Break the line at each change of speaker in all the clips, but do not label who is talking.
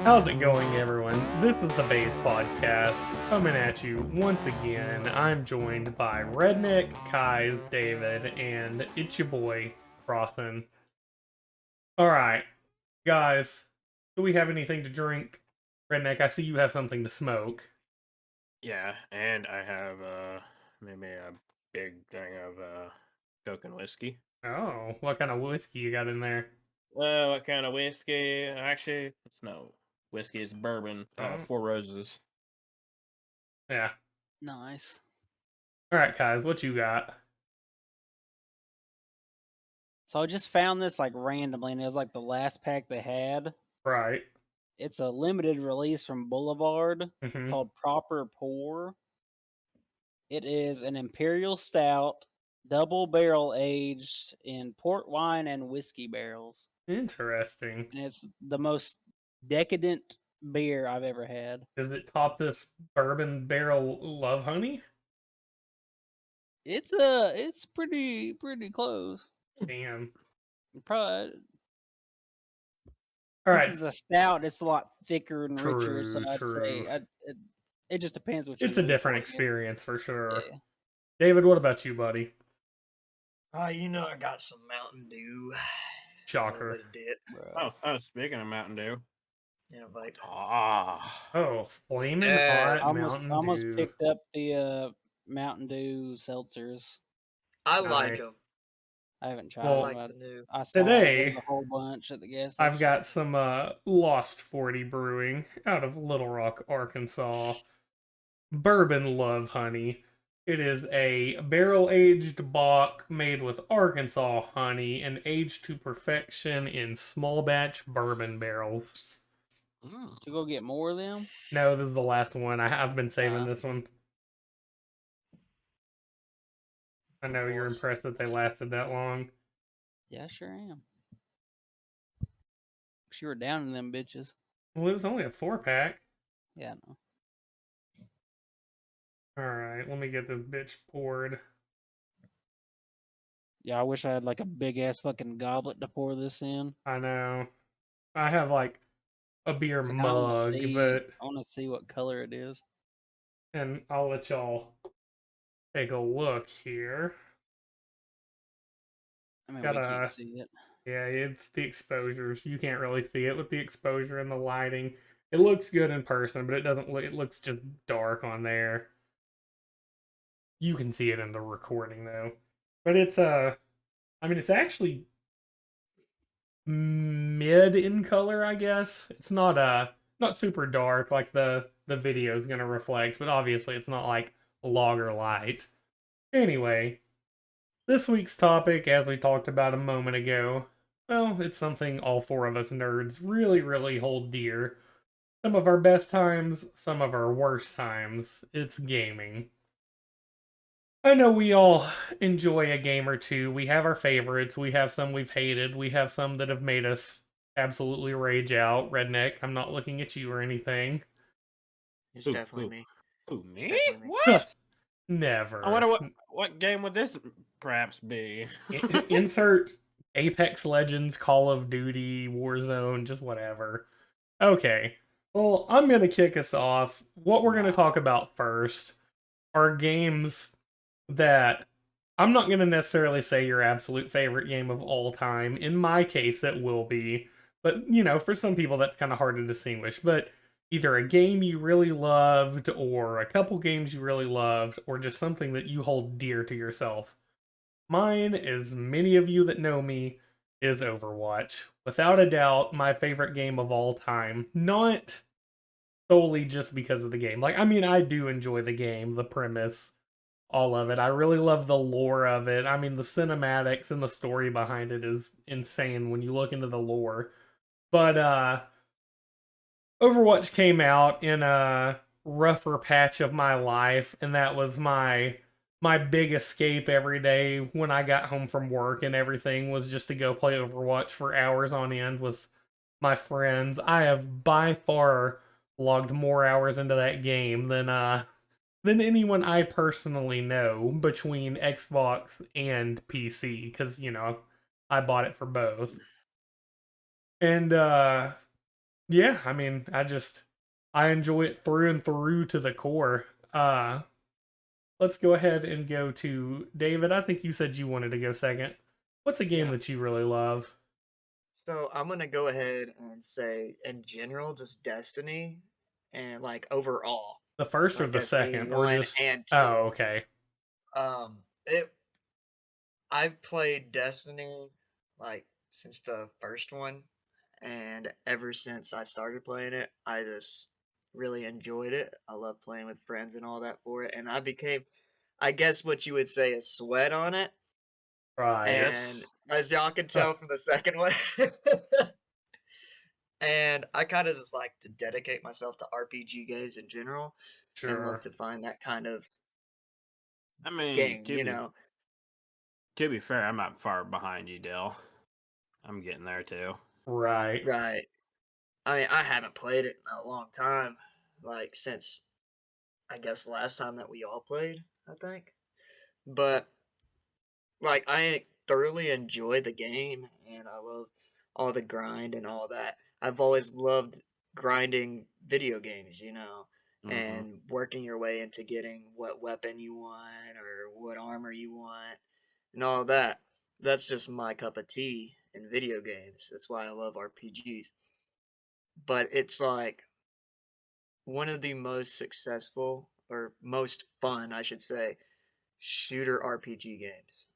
How's it going, everyone? This is the Base Podcast coming at you once again. I'm joined by Redneck, Kai's, David, and it's your boy, Crossin. Alright, guys, do we have anything to drink? Redneck, I see you have something to smoke.
Yeah, and I have maybe a big thing of Coke and whiskey.
Oh, what kind of whiskey you got in there?
What kind of whiskey? Actually, it's no whiskey. It's bourbon.
Oh,
Four Roses.
yeah.
Nice.
Alright, Kai's, what you got?
So I just found this like randomly, and it was like the last pack they had.
Right.
It's a limited release from Boulevard
Mm-hmm.
called Proper Pour. It is an imperial stout, double barrel aged in port wine and whiskey barrels,
Interesting.
and it's the most decadent beer I've ever had.
Does it top this bourbon barrel love honey?
It's pretty close.
Damn.
Probably since
Alright,
it's a stout, it's a lot thicker and richer. So
true,
I'd say
true.
it just depends what you're
It's a
looking
different
for.
experience for sure.
Yeah.
David, what about you, buddy?
I got some Mountain Dew.
Shocker.
Did.
Speaking of Mountain Dew.
Yeah, like
Oh, flaming
Yeah,
hot
I
Mountain
almost
Dew.
picked up the Mountain Dew seltzers.
I
Nice.
like them.
I haven't tried
I
Well,
them.
like the new.
I saw
today,
there's a whole bunch at the gas
I've
station.
got some Lost 40 Brewing out of Little Rock, Arkansas. Bourbon Love Honey. It is a barrel-aged bock made with Arkansas honey and aged to perfection in small batch bourbon barrels.
Mm.
Did you go get more of them?
No, this is the last one. I've been saving this one. I know you're
course.
impressed that they lasted that long.
Yeah, I sure am. You were down in them bitches.
Well, it was only a 4-pack.
Yeah, I know.
Alright, let me get this bitch poured.
Yeah, I wish I had like a big ass fucking goblet to pour this in.
I know. I have like a beer
It's like, I wanna
mug,
see.
but
I want to see what color it is.
and I'll let y'all take a look here.
I mean, we
Gotta
can't see it.
Yeah, it's the exposures. You can't really see it with the exposure and the lighting. It looks good in person, but it doesn't look, it looks just dark on there. You can see it in the recording though. But it's I mean it's actually mid in color, I guess. It's not super dark like the video is going to reflect, but obviously it's not like lager light. Anyway, this week's topic, as we talked about a moment ago, well, it's something all four of us nerds really hold dear. Some of our best times, some of our worst times. It's gaming. I know we all enjoy a game or two. We have our favorites. We have some we've hated. We have some that have made us absolutely rage out. Redneck, I'm not looking at you or anything.
It's
Who,
definitely
who?
me.
Who, me?
definitely me.
What?
Never.
I wonder what game would this perhaps be?
Insert Apex Legends, Call of Duty, Warzone, just whatever. Okay. Well, I'm going to kick us off. What we're going to talk about first are games that I'm not going to necessarily say your absolute favorite game of all time. In my case, it will be. But, you know, for some people, that's kind of hard to distinguish. But either a game you really loved, or a couple games you really loved, or just something that you hold dear to yourself. Mine, as many of you that know me, is Overwatch. Without a doubt, my favorite game of all time. Not solely just because of the game. Like, I mean, I do enjoy the game, the premise, all of it. I really love the lore of it. I mean, the cinematics and the story behind it is insane when you look into the lore. But Overwatch came out in a rougher patch of my life, and that was my big escape every day when I got home from work and everything was just to go play Overwatch for hours on end with my friends. I have by far logged more hours into that game than anyone I personally know between Xbox and PC, because you know I bought it for both. And Yeah, I mean, I enjoy it through and through to the core. Let's go ahead and go to David. I think you said you wanted to go second. What's a game
Yeah.
that you really love?
So I'm gonna go ahead and say, in general, just Destiny, and like overall,
The first or
like
the
Destiny
second, or
1
just
and 2.
oh, okay,
It I've played Destiny like since the first one, and ever since I started playing it, I just really enjoyed it. I love playing with friends and all that for it, and I became, I guess what you would say, a sweat on it.
right,
And as y'all can
huh,
tell from the second one, and I kind of just like to dedicate myself to RPG games in general, and love
sure,
to find that kind of
I mean,
game, you know.
to be fair, I'm not far behind you, Dill. I'm getting there too.
right,
Right. I mean, I haven't played it in a long time, like since I guess the last time that we all played, I think. But like I thoroughly enjoy the game and I love all the grind and all that. I've always loved grinding video games, you know,
Mm-hmm.
and working your way into getting what weapon you want or what armor you want and all that. That's just my cup of tea in video games. That's why I love RPGs. But it's like one of the most successful or most fun, I should say, shooter RPG games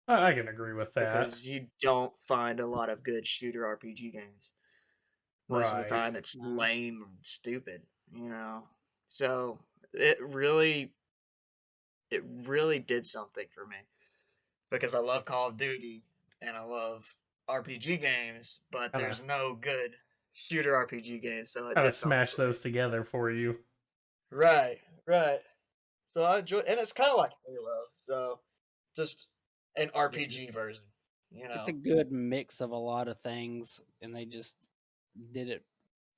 I can agree with that,
because you don't find a lot of good shooter RPG games. Most of the
right.
time, it's
No.
lame and stupid, you know. So it really did something for me because I love Call of Duty and I love RPG games, but
Kind of,
there's no good shooter RPG games, so it
kind of
did something
smash
for me.
those together for you.
Right, right. So I enjoy, and it's kind of like Halo. So just an
Yeah.
RPG version, you
It's a
know.
good mix of a lot of things, and they just did it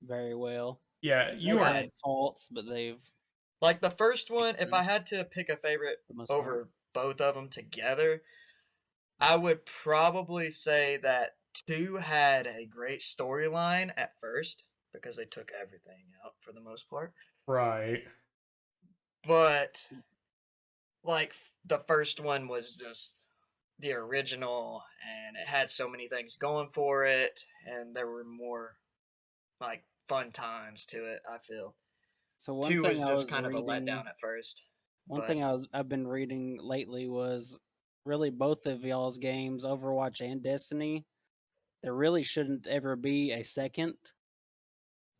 very well.
Yeah, you
They've
are
had
Right.
faults, but they've
Like the first one,
fixed
if I
them
had to pick a favorite
for the most part.
over both of them together, I would probably say that two had a great storyline at first because they took everything out for the most part.
right.
But like the first one was just the original and it had so many things going for it and there were more like fun times to it, I feel.
So one
Two
thing
was
I
just
was
kind of a
reading,
letdown at first.
one
But
thing I've been reading lately was really both of y'all's games, Overwatch and Destiny. There really shouldn't ever be a second,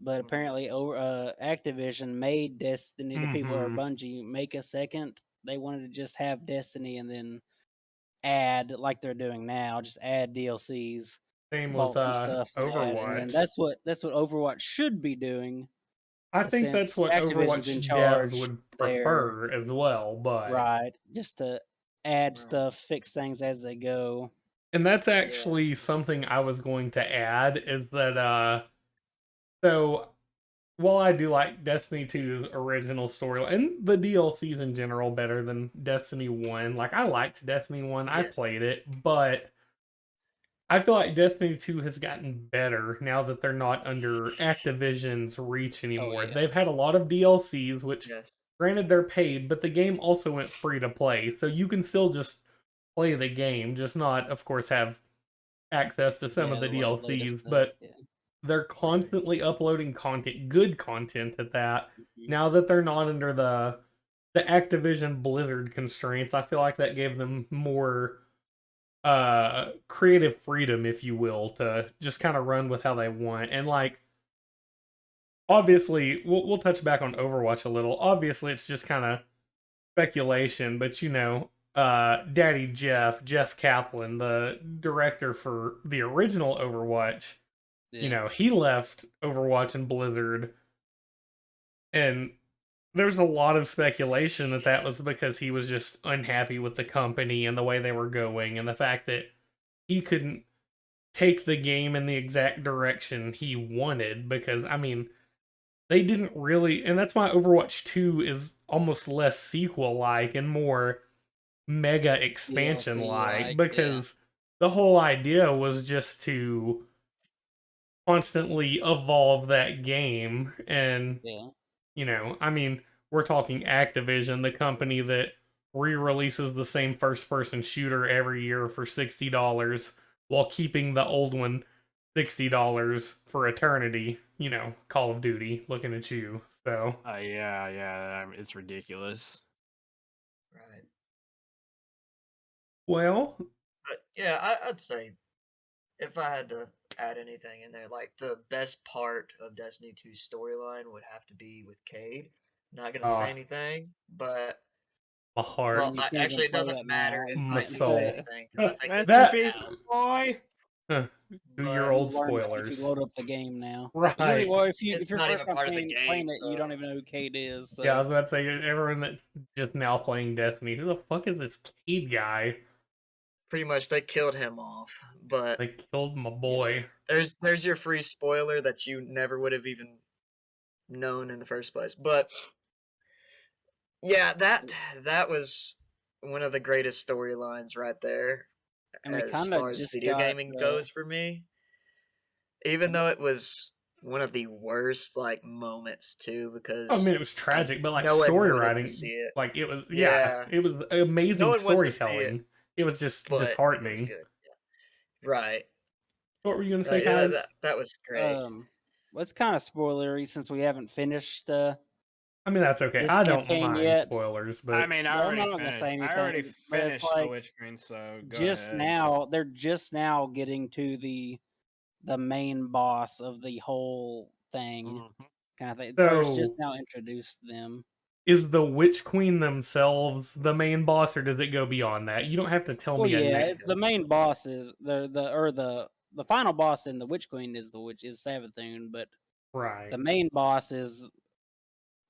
but
mhm,
apparently, Activision made Destiny. The people who are
Mm-hmm.
Bungie make a second. They wanted to just have Destiny and then add like they're doing now, just add DLCs,
Same with
vault some stuff and add, and then
Overwatch.
that's what Overwatch should be doing.
I
But
think that's
since
what
Activision's in
Overwatch devs
charge,
would
they're
prefer as well, but
right just to add
right.
stuff, fix things as they go.
and that's
Yeah.
actually something I was going to add is that so while I do like Destiny 2's original story and the DLCs in general better than Destiny 1, like I liked Destiny 1, I
Yeah.
played it, but I feel like Destiny 2 has gotten better now that they're not under Activision's reach
Oh
anymore.
yeah,
They've had a lot of DLCs, which
Yes.
granted they're paid, but the game also went free to play. So you can still just play the game, just not, of course, have access to some of
yeah,
the
the latest
DLCs,
stuff.
but
Yeah.
they're
Right.
constantly uploading content, good content at that.
Mhm.
Now that they're not under the Activision Blizzard constraints, I feel like that gave them more creative freedom, if you will, to just kind of run with how they want. And like obviously we'll touch back on Overwatch a little. Obviously it's just kind of speculation, but you know, Daddy Jeff Kaplan, the director for the original Overwatch, you
Yeah.
know, he left Overwatch and Blizzard, and there's a lot of speculation that that was because he was just unhappy with the company and the way they were going and the fact that he couldn't take the game in the exact direction he wanted because I mean they didn't really, and that's why Overwatch 2 is almost less sequel like and more mega expansion
DLC
like
like yeah.
because the whole idea was just to constantly evolve that game. And,
Yeah.
I mean, we're talking Activision, the company that re-releases the same first-person shooter every year for $60 while keeping the old one $60 for eternity. Call of Duty, looking at you. So,
Yeah, it's ridiculous.
Right.
well,
But yeah, I'd say if I had to add anything in there, like the best part of Destiny 2 storyline would have to be with Cade. Not gonna say
ah,
anything, but
my heart,
well,
You can't even
actually, it
play
doesn't
it
matter
now.
if
my
I do say
soul.
anything because I think
Rest
it's
in
That,
peace,
out.
boy.
2-year
But
old
You learn that if you
spoilers.
load up the game now. You don't
Right.
even, well, if
it's
you're
not
first
even
time
part of the
playing
game,
it, you
so
don't even know who Cade is.
Yeah, I was
So
about to say, everyone that's just now playing Destiny, who the fuck is this Cade guy?
pretty much they killed him off. But
They killed my
yeah.
boy.
there's your free spoiler that you never would have even known in the first place. But yeah, that was one of the greatest storylines right there
And we
as
kind of
far as
just
video
got
gaming goes for me. Even though
this.
it was one of the worst moments too,
I mean,
because
it was tragic, but
no one
story
wanted to
writing,
see it.
it was, yeah,
Yeah,
it was
no
amazing
one wants to see it,
storytelling. It was just
but it was
disheartening.
good. Yeah. Right.
What were you gonna say,
Yeah,
guys?
that was great.
Well, it's kind of spoilery since we haven't finished
I mean, that's okay.
this
I don't
campaign
mind
yet.
spoilers,
I
but
mean,
Well, I'm not gonna say
I already
anything, but it's
finished the
like
Witch Queen, so go
just
ahead.
now they're just now getting to the main boss of the whole thing,
Mhm.
kind of thing. First, just
so
now introduced them.
is the Witch Queen themselves the main boss, or does it go beyond that? You don't have to tell
Well,
me a
yeah,
name.
it's the main boss is the final boss in the Witch Queen is Savathun, but
Right.
the main boss is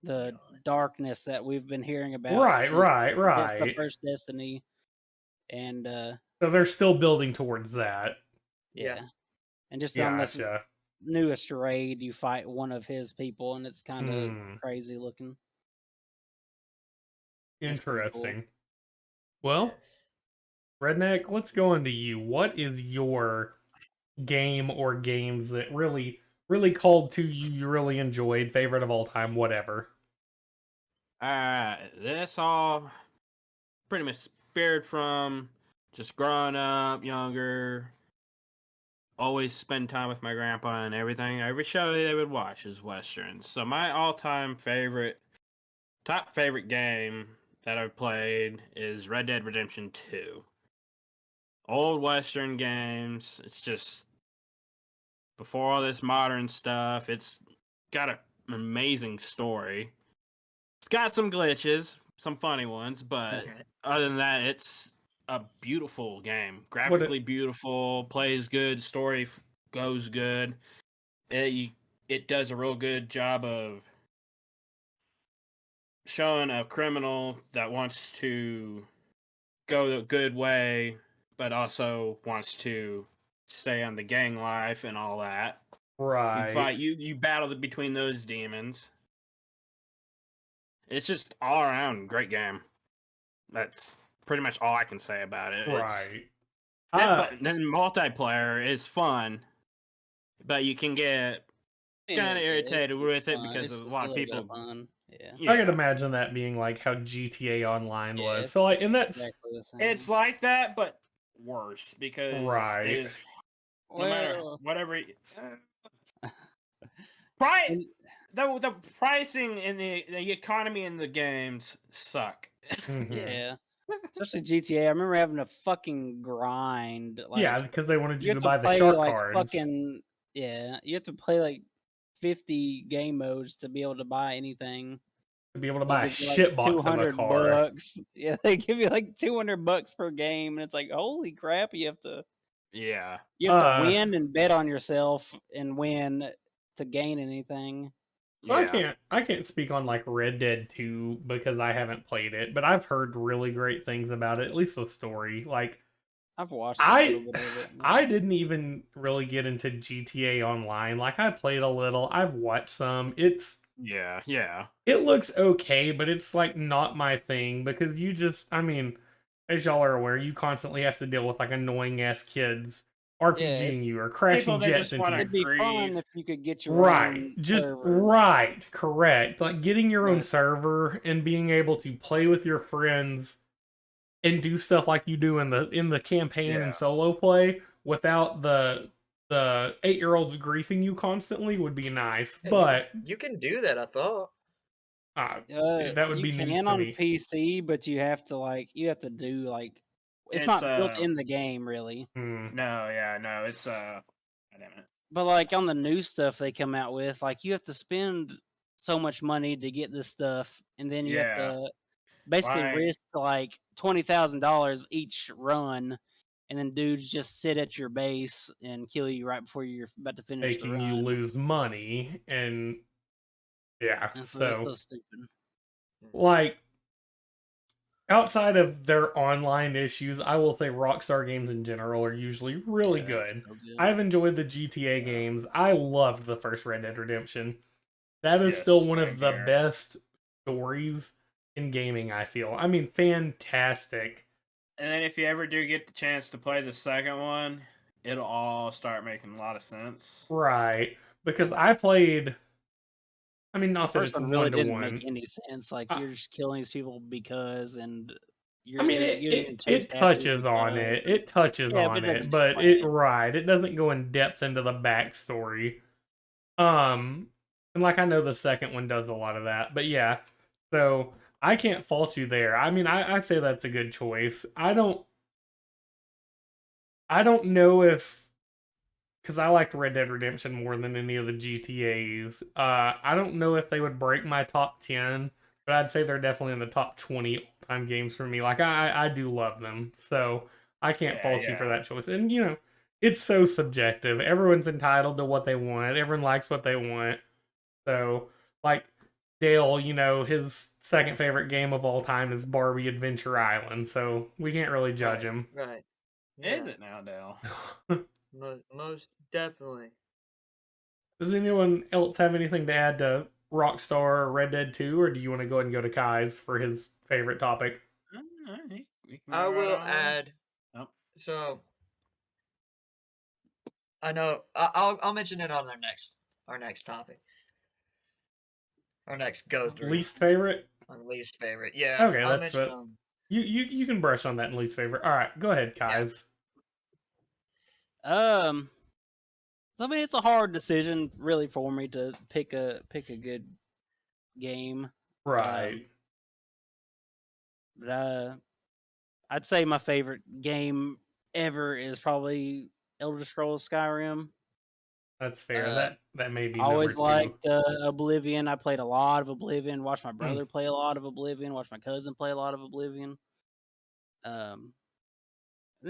the darkness that we've been hearing about
Right,
since it's the
right.
first Destiny, and
So they're still building towards that.
yeah,
Yeah.
and just on this
Gotcha.
newest raid, you fight one of his people, and it's kind of
Hmm.
crazy looking. It's pretty cool.
Interesting. Well,
Yes.
Redneck, let's go into you. What is your game or games that really, really called to you, you really enjoyed, favorite of all time, whatever?
This all pretty much spared from just growing up younger, always spend time with my grandpa and everything. Every show they would watch is Westerns. So my all-time top favorite game that I've played is Red Dead Redemption 2. Old Western games. It's just before all this modern stuff. It's got an amazing story. It's got some glitches, some funny ones, but
Right.
other than that, it's a beautiful game.
What
Graphically beautiful, plays good, story goes good. It does a real good job of showing a criminal that wants to go the good way, but also wants to stay on the gang life and all that.
right.
You battle between those demons. It's just all around great game. That's pretty much all I can say about it.
Right.
But then multiplayer is fun, but you can get kind of irritated with it because
It's
a
just
lot of
little bit
people.
fun. Yeah,
I could imagine that being like how GTA Online
yeah,
was. So like,
it's
and that's
exactly the same.
It's like that, but worse because
right.
it is no matter
Well,
whatever. Right.
and
The pricing and the economy in the games suck.
Mhm.
yeah, especially GTA. I remember having to fucking grind.
Yeah,
Like
because they wanted
you
you
have
to
to
buy the
play
shark
like
cards.
fucking you have to play like 50 game modes to be able to buy anything.
To be able to
They
buy a
give you like
shit box of a
200
car.
bucks. Yeah, they give you like 200 bucks per game, and it's like holy crap! You have to
Yeah.
win and bet on yourself and win to gain anything.
So
Yeah.
I can't speak on like Red Dead 2 because I haven't played it, but I've heard really great things about it, at least the story. Like
I've watched a little bit of it.
I didn't even really get into GTA Online. Like I played a little, I've watched some.
Yeah.
It looks okay, but it's like not my thing because I mean, as y'all are aware, you constantly have to deal with like annoying ass kids RPGing you or crashing
people that
jets
just
into
wanna
you.
It'd be fun
grief.
if you could get your
Right.
own
Just
server.
right. Correct. Like getting your own
Right.
server and being able to play with your friends and do stuff like you do in the campaign
Yeah.
and solo play without the 8-year-olds griefing you constantly would be nice.
Yeah,
But
you can do that. I thought.
that would
You
be news
can
to
on
me.
PC, but you have to do like it's
It's,
not built in the game really.
Hmm.
No, it's God damn it.
But like on the new stuff they come out with, like you have to spend so much money to get this stuff, and then you have
Yeah.
to basically
Like-
risk like $20,000 each run, and then dudes just sit at your base and kill you right before you're about to finish the
Making you
run.
lose money and yeah.
And so it's
So
so stupid.
like outside of their online issues, I will say Rockstar games in general are usually really
Yeah,
good.
so good.
I've enjoyed the GTA games. I loved the first Red Dead Redemption. That is
Yes,
still one
same
of the
here.
best stories in gaming, I feel. I mean, fantastic.
And then if you ever do get the chance to play the second one, it'll all start making a lot of sense.
Right. Because I played I mean,
The
not that
first
it's
one really
one to
didn't make
one.
any sense. Like
I-
you're just killing these people because, and you're
I mean,
getting
it
chased after
touches on
because,
it.
and-
It touches
Yeah, but
on
it
it,
doesn't
but
explain
it
it.
right. It doesn't go in depth into the backstory. And like I know the second one does a lot of that, but yeah. So I can't fault you there. I mean, I say that's a good choice. I don't know if because I liked Red Dead Redemption more than any of the GTA's. I don't know if they would break my top 10, but I'd say they're definitely in the top 20 all-time games for me. Like I do love them, so I can't
Yeah,
fault you for
yeah.
that choice. And you know, it's so subjective. Everyone's entitled to what they want. Everyone likes what they want. So like Dale, you know, his second favorite game of all time is Barbie Adventure Island. So we can't really judge him.
Right.
Is
Yeah,
it now, Dale?
most definitely.
Does anyone else have anything to add to Rockstar or Red Dead 2, or do you want to go ahead and go to Kai's for his favorite topic?
We can
I
go right
will
on over.
add.
Oh.
So I know I'll mention it on our next topic. Our next go through
Least favorite?
on least favorite. Yeah.
Okay,
I'll
that's
mention
what you can brush on that in least favorite. All right, go ahead, Kai's.
So I mean, it's a hard decision, really, for me to pick a good game.
Right.
But I'd say my favorite game ever is probably Elder Scrolls Skyrim.
That's fair.
uh,
that may be
I always
number 2.
liked Oblivion. I played a lot of Oblivion. Watched my brother play a lot of Oblivion. Watched my cousin play a lot of Oblivion. Then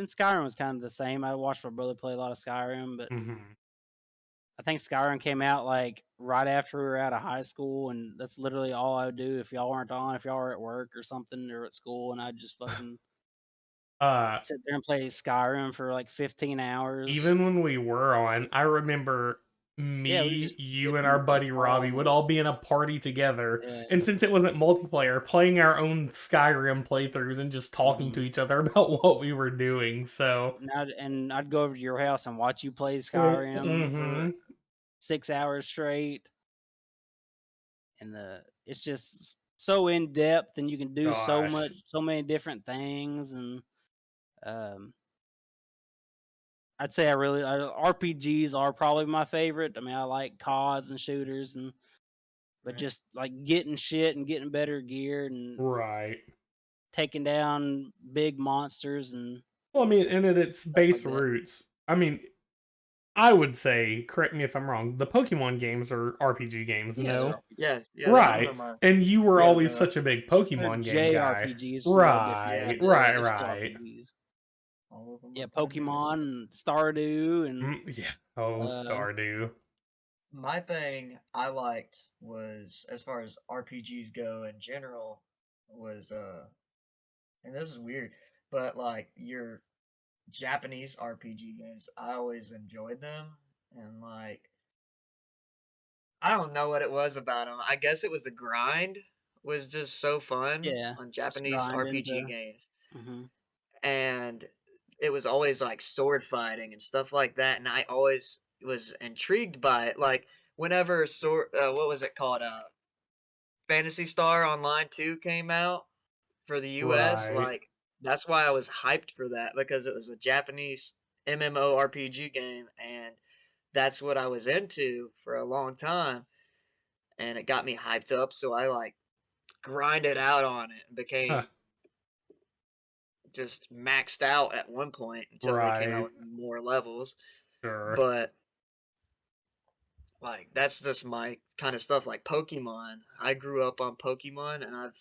Skyrim was kind of the same. I watched my brother play a lot of Skyrim, but
Mhm.
I think Skyrim came out like right after we were out of high school, and that's literally all I would do if y'all weren't on, if y'all were at work or something or at school, and I'd just fucking sit there and play Skyrim for like 15 hours.
Even when we were on, I remember
Yeah, we
me,
just
you,
sit
and
and
our buddy Robbie
farm.
would all be in a party together.
Yeah.
And since it wasn't multiplayer, playing our own Skyrim playthroughs and just talking to each other about what we were doing. So
And I'd go over to your house and watch you play Skyrim for 6 hours straight. And it's just so in depth, and you can do so many different things. And I'd say RPGs are probably my favorite. I mean, I like CODs and shooters, but just like getting shit and getting better gear and
right.
taking down big monsters and
Well, I mean, and at its base
that.
roots, I mean, I would say, correct me if I'm wrong, the Pokemon games are RPG games, no?
Yeah. Yeah.
Right. And you were
Yeah,
always
they're
such a big Pokemon game guy.
JRPGs.
Right, right, right.
All of them
Yeah,
up on the
Pokemon
list.
and Stardew and
Yeah. Oh, Stardew.
My thing I liked was, as far as RPGs go in general, was and this is weird, but like your Japanese RPG games, I always enjoyed them, and like I don't know what it was about them. I guess it was the grind was just so fun
Yeah,
on
just
Japanese
grinding
RPG
to-
games,
Mhm.
and it was always like sword fighting and stuff like that, and I always was intrigued by it. Like whenever what was it called? Fantasy Star Online 2 came out for the US,
Right.
like that's why I was hyped for that because it was a Japanese MMORPG game and that's what I was into for a long time and it got me hyped up so I like grinded out on it and
Huh.
became just maxed out at one point until they came out
Right.
with more levels.
Sure.
But like that's just my kind of stuff like Pokemon. I grew up on Pokemon and I've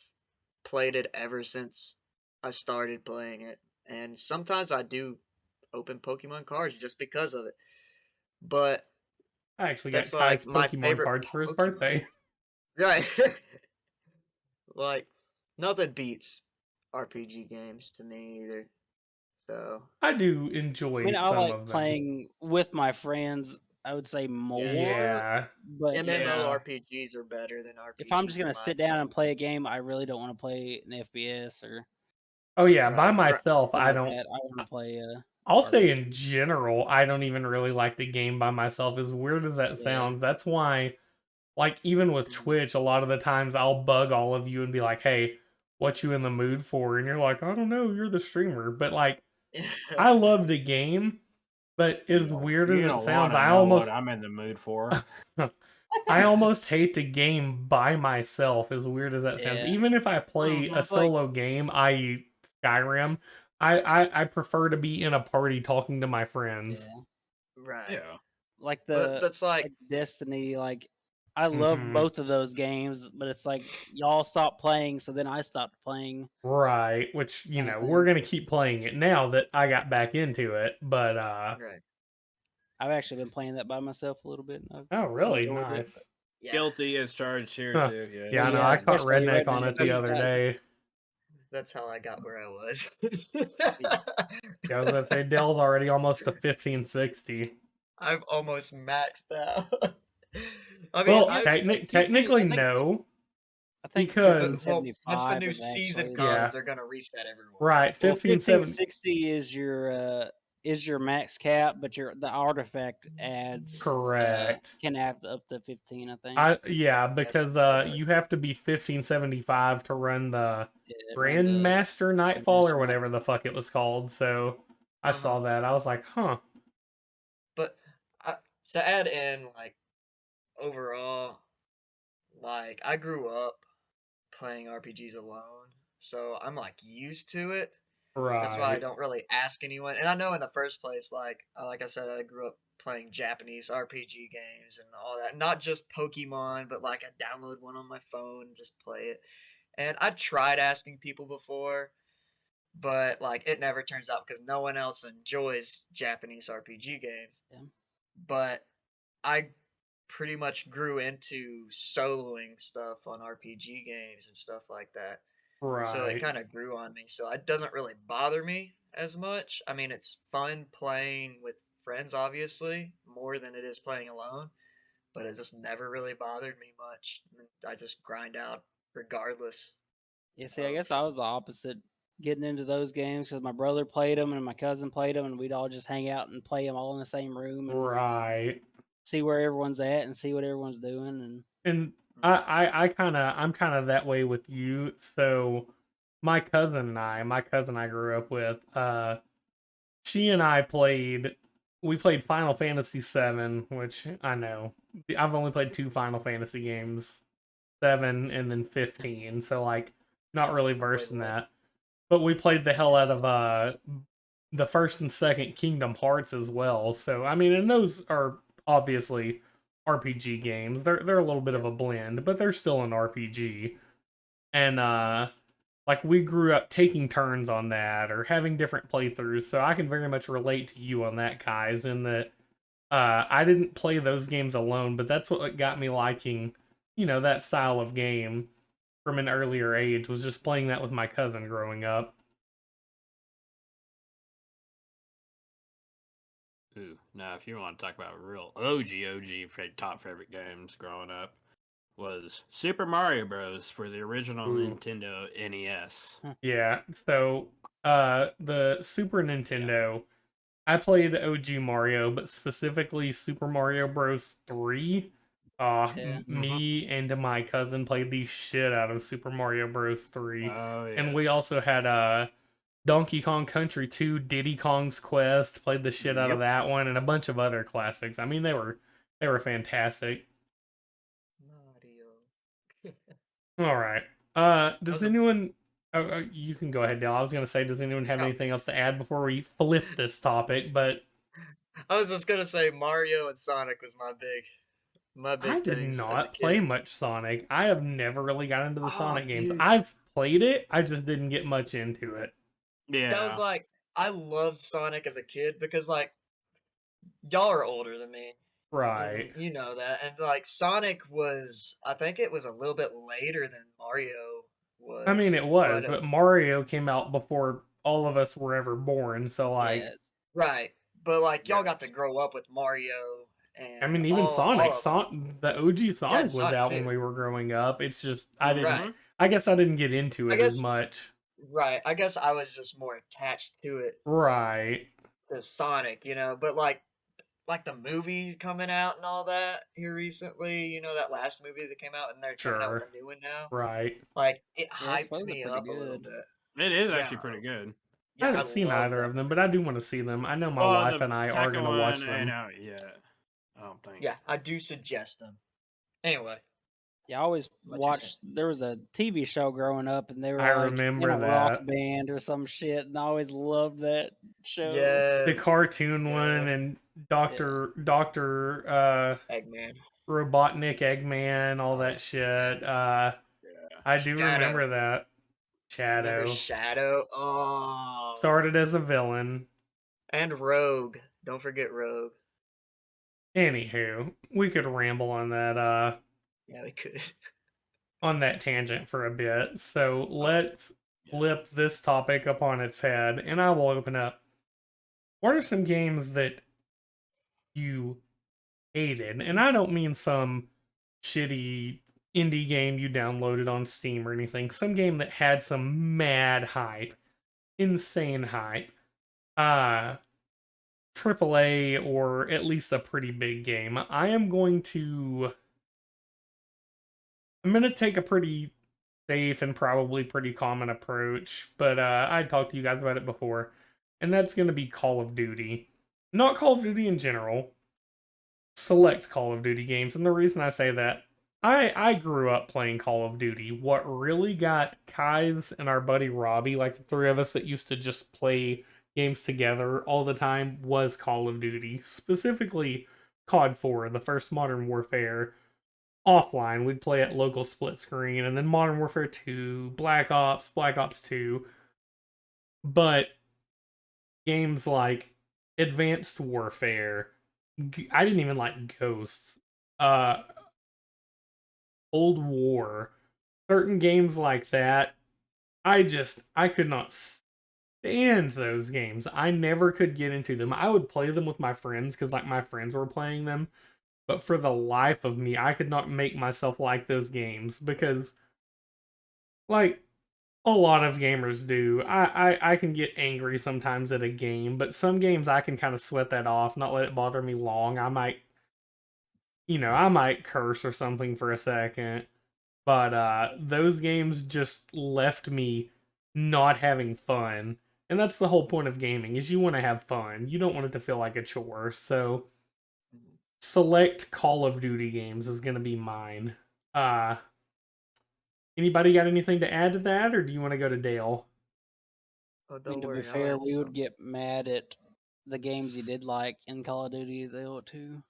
played it ever since I started playing it. And sometimes I do open Pokemon cards just because of it. But
I actually got
that's like
Kai's
my
Pokemon
favorite
cards for his
Pokemon.
birthday.
Right. Like nothing beats RPG games to me either. So
I do
I
enjoy
mean, I
some
like
of them.
playing with my friends. I would say more,
Yeah.
but
MMORPGs are better than RPGs.
if I'm just gonna
in my
sit down and play a game, I really don't want to play an FPS or
Oh yeah, by
Right.
myself,
something
I
like
don't.
that. I want to play.
I'll say in
RPG.
general, I don't even really like the game by myself. As weird as that
Yeah.
sounds, that's why, like, even with
Mhm.
Twitch, a lot of the times I'll bug all of you and be like, "Hey, what you in the mood for?" And you're like, "I don't know, you're the streamer." But like, I love the game, but as weird as
You
it
don't
sounds,
want to
I
know
almost
what I'm in the mood for.
I almost hate to game by myself, as weird as that sounds.
Yeah.
Even if I play a
It's like
solo game, i.e. Skyrim, I prefer to be in a party talking to my friends.
yeah,
Right.
Yeah.
like
But that's
like Destiny. Like I love
Mhm.
both of those games, but it's like y'all stopped playing, so then I stopped playing.
Right, which, you
Kinda
know,
thing.
we're gonna keep playing it now that I got back into it, but
right.
I've actually been playing that by myself a little bit. And
oh
I've
really?
enjoyed it.
Nice.
Yeah.
Guilty as charged here
Huh.
too. Yeah.
Yeah, I know,
Yeah,
I caught
especially
Redneck on
Redneck.
it the
He's
other
got
day.
That's how I got where I was.
Yeah, I was gonna say Dell's already almost to 1560.
I've almost maxed out. I mean,
Well,
Yes,
I've
50,
technically
I think
no,
I think
because
well, once the
1575
new
is
season
actually
comes,
yeah,
they're gonna reset everyone.
right,
well
1570.
1560 is your max cap, but the artifact adds
Correct.
can have up to 15, I think.
Yeah,
That's
because
ridiculous.
you have to be 1575 to run the
Yeah, run the
Grandmaster Nightfall or
Grandmaster
whatever the fuck it was called. So I saw that. I was like, huh.
But to add in, like, overall, like, I grew up playing RPGs alone, so I'm, like, used to it. That's why I
Right.
don't really ask anyone. And I know in the first place, like I said, I grew up playing Japanese RPG games and all that. Not just Pokemon, but like I download one on my phone and just play it. And I tried asking people before, but like it never turns out because no one else enjoys Japanese RPG games.
Yeah.
But I pretty much grew into soloing stuff on RPG games and stuff like that. So it
Right.
kind of grew on me. So it doesn't really bother me as much. I mean, it's fun playing with friends, obviously, more than it is playing alone. But it just never really bothered me much. I just grind out regardless.
Yeah, see, I guess I was the opposite, getting into those games because my brother played them and my cousin played them, and we'd all just hang out and play them all in the same room and
Right.
see where everyone's at and see what everyone's doing. And
And
Mm.
I'm kind of that way with you. So my cousin I grew up with, she and I we played Final Fantasy 7, which I know I've only played 2 Final Fantasy games, 7 and then 15, so like not really versed in that. But we played the hell out of the first and second Kingdom Hearts as well. So I mean, and those are obviously RPG games. They're a little bit of a blend, but they're still an RPG. And like we grew up taking turns on that or having different playthroughs, so I can very much relate to you on that, guys, in that I didn't play those games alone, but that's what got me liking, you know, that style of game from an earlier age, was just playing that with my cousin growing up.
Ooh, now if you want to talk about real OG top favorite games growing up, was Super Mario Bros. For the original
Ooh.
Nintendo NES.
Yeah, so the Super Nintendo, I played OG Mario, but specifically Super Mario Bros. 3.
Yeah.
Me and my cousin played the shit out of Super Mario Bros. 3.
Oh yes.
And we also had Donkey Kong Country 2, Diddy Kong's Quest, played the shit out of
Yep.
that one, and a bunch of other classics. I mean, they were fantastic.
Mario.
All right. Does
was a-
anyone? You can go ahead, Dale. I was gonna say, does anyone have
Oh.
anything else to add before we flip this topic? But
I was just gonna say Mario and Sonic was my big
I did
things as a
not play
kid.
much Sonic. I have never really got into the
Oh,
Sonic games.
dude.
I've played it. I just didn't get much into it.
Yeah.
That was like I loved Sonic as a kid because like y'all are older than me.
Right.
And you know that. And like Sonic was I think it was a little bit later than Mario was.
I mean, it was,
but
but Mario came out before all of us were ever born. So like,
Yeah.
right. But like y'all
Yeah.
got to grow up with Mario and
I mean, even
all
Sonic,
of them.
the OG Sonic was
Sonic
out when
too.
we were growing up. It's just I didn't.
Right.
I guess I didn't get into
I
it as
guess
much.
right. I guess I was just more attached to it
Right.
to Sonic, but like the movie coming out and all that here recently, that last movie that came out and they're coming out with
Sure.
a new one now.
Right.
Like it
Yeah, it's
hyped
supposed to be
me
pretty
up a little
good.
bit.
It is
Yeah,
actually pretty good.
I
yeah, I
haven't seen
love
either
that
of them,
movie.
but I do want to see them. I know my
Well,
wife
the
and I are
second
going to watch
one ain't
them.
out yet. I don't think.
Yeah, I do suggest them. Anyway,
Yeah, I always
what you saying?
watched. There was a TV show growing up, and they were
I
like in
remember
a rock
that.
band or some shit, and I always loved that show.
The
Yes,
cartoon one
yes,
and
Yeah.
Doctor
Eggman.
Robotnik Eggman, all that shit.
Yeah.
I do
Shadow.
remember that.
Remember
Shadow
Shadow? Oh,
started as a villain.
and Rogue. Don't forget Rogue.
Anywho, we could ramble on that
Yeah, we could.
on that tangent for a bit. So let's flip this topic upon its head, and I will open up. What are some games that you hated? And I don't mean some shitty indie game you downloaded on Steam or anything. Some game that had some mad hype, insane hype. AAA or at least a pretty big game. I'm going to take a pretty safe and probably pretty common approach, but I talked to you guys about it before, and that's going to be Call of Duty. Not Call of Duty in general, select Call of Duty games, and the reason I say that, I grew up playing Call of Duty. What really got Kai's and our buddy Robbie, like the three of us that used to just play games together all the time, was Call of Duty. Specifically, COD 4, the first Modern Warfare. Offline, we'd play at local split screen, and then Modern Warfare 2, Black Ops 2. But games like Advanced Warfare, I didn't even like Ghosts, Cold War, certain games like that, I could not stand those games. I never could get into them. I would play them with my friends because like my friends were playing them, but for the life of me, I could not make myself like those games because like a lot of gamers do. I can get angry sometimes at a game, but some games I can kind of sweat that off, not let it bother me long. I might, I might curse or something for a second. But those games just left me not having fun. And that's the whole point of gaming, is you want to have fun. You don't want it to feel like a chore. So select Call of Duty games is going to be mine. Anybody got anything to add to that, or do you want to go to Dale?
Oh,
I mean,
don't
to be
worry, I'll
fair,
add
we would
some.
get mad at the games you did like in Call of Duty, though, too.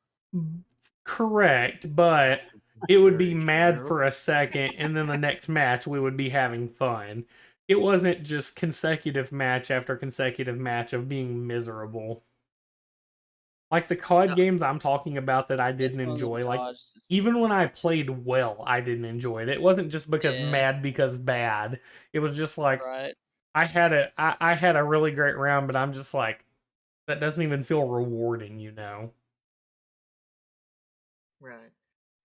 Correct, but it would be
Very
mad
true.
for a second, and then the next match we would be having fun. It wasn't just consecutive match after consecutive match of being miserable. Like the COD
No.
games I'm talking about that I
Yeah,
didn't
some of them
enjoy, like
CODs just-
even when I played well, I didn't enjoy it. It wasn't just because
Yeah.
mad because bad. It was just like
Right.
I had a really great round, but I'm just like, that doesn't even feel rewarding, you know?
Right.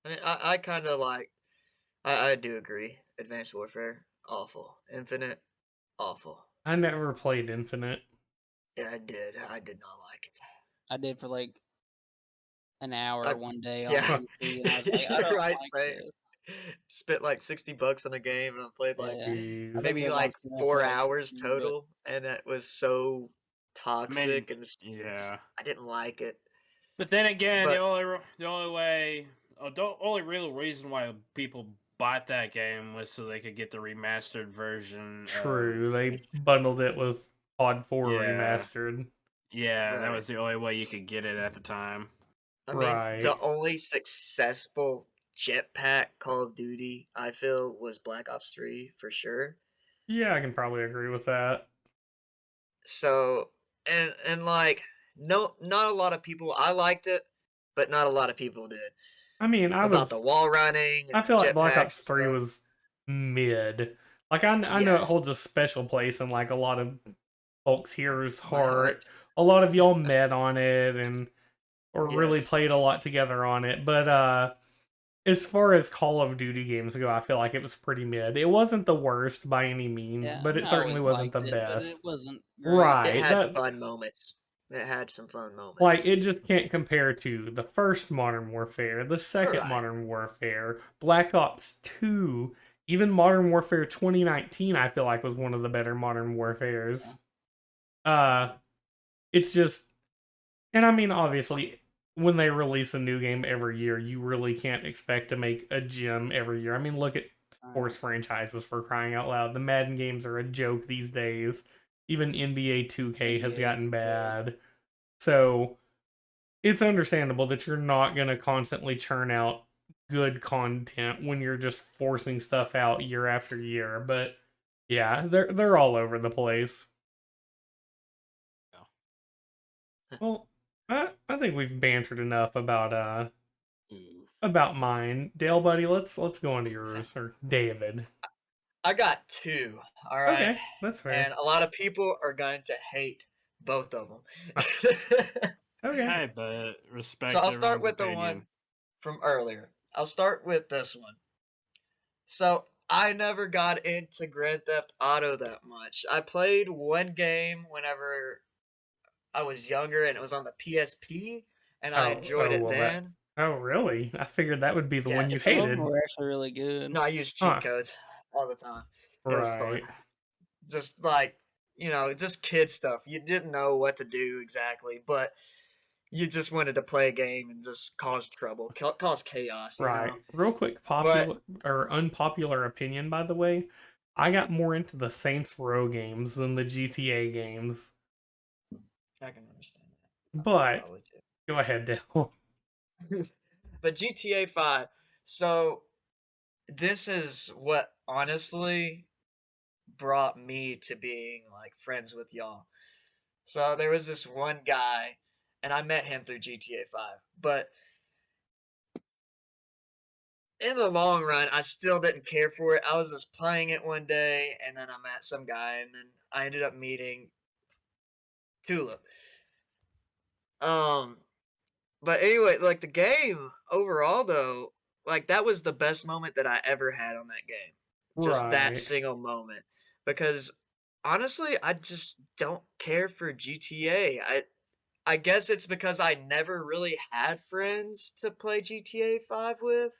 I mean, I kind of like. I do agree. Advanced Warfare, awful. Infinite, awful.
I never played Infinite.
Yeah, I did. I did not like it.
I did for like an hour
I-
one day on
yeah.
PC, and I was like, I
You're
don't
right,
like
same.
this.
Spent like $60 on a game and I played like
Yeah. I
Jeez.
think
maybe
it was
like
on sale
4
for like
hours
15,
total, and it was so
I mean,
toxic and
yeah.
I didn't like it.
But then again,
But-
the only real reason why people bought that game was so they could get the remastered version.
True. They bundled it with COD 4
Yeah.
remastered.
Yeah, that
Right.
was the only way you could get it at the time.
I mean,
Right.
the only successful jetpack Call of Duty I feel was Black Ops 3 for sure.
Yeah, I can probably agree with that.
So, and like no, not a lot of people. I liked it, but not a lot of people did.
I mean,
About the wall running.
I
and
feel like Black
jetpacks
Ops
and
3
stuff.
was mid. Like, I know it
Yes.
holds a special place in, like, a lot of folks here's
My
heart. A lot of y'all met on it or really
Yes.
played a lot together on it. But, as far as Call of Duty games go, I feel like it was pretty mid. It wasn't the worst by any means,
Yeah,
but it
I
certainly
always
wasn't the
liked it, but
best.
it wasn't great.
Right.
It had
that-
fun moments. It had some fun moments.
Like, it just can't compare to the first Modern Warfare, the second
Right.
Modern Warfare, Black Ops 2, even Modern Warfare 2019, I feel like was one of the better Modern Warfares. It's just, and I mean, obviously, when they release a new game every year, you really can't expect to make a gem every year. I mean, look at sports franchises, for crying out loud. The Madden games are a joke these days. Even NBA 2K has
NBA
gotten
is
bad. So it's understandable that you're not going to constantly churn out good content when you're just forcing stuff out year after year. But yeah, they're all over the place. Well, I think we've bantered enough about mine. Dale, buddy, let's go on to yours, or David.
I got 2. All right.
Okay, that's fair.
And a lot of people are going to hate both of them.
Okay.
Hey, but respect.
So I'll start
everyone's
with the
opinion.
one from earlier. I'll start with this one. So I never got into Grand Theft Auto that much. I played one game whenever I was younger, and it was on the PSP, and I enjoyed it
well,
then.
Oh, really? I figured that would be the one you
Some of
hated.
them were actually really good.
No, I used cheat
Huh.
codes all the time. It was fun.
Right.
Just like, just kid stuff. You didn't know what to do exactly, but you just wanted to play a game and just cause trouble, cause chaos. You
Right.
know?
Real quick, popular or unpopular opinion, by the way. I got more into the Saints Row games than the GTA games.
I can understand that.
But
Probably too.
go ahead, Dale.
But GTA 5. So this is what honestly brought me to being like friends with y'all. So there was this one guy, and I met him through GTA 5. But in the long run, I still didn't care for it. I was just playing it one day, and then I met some guy, and then I ended up meeting Tulip. But anyway, like the game overall, though, like that was the best moment that I ever had on that game. Just that
Right.
single moment. Because honestly, I just don't care for GTA. I guess it's because I never really had friends to play GTA 5 with.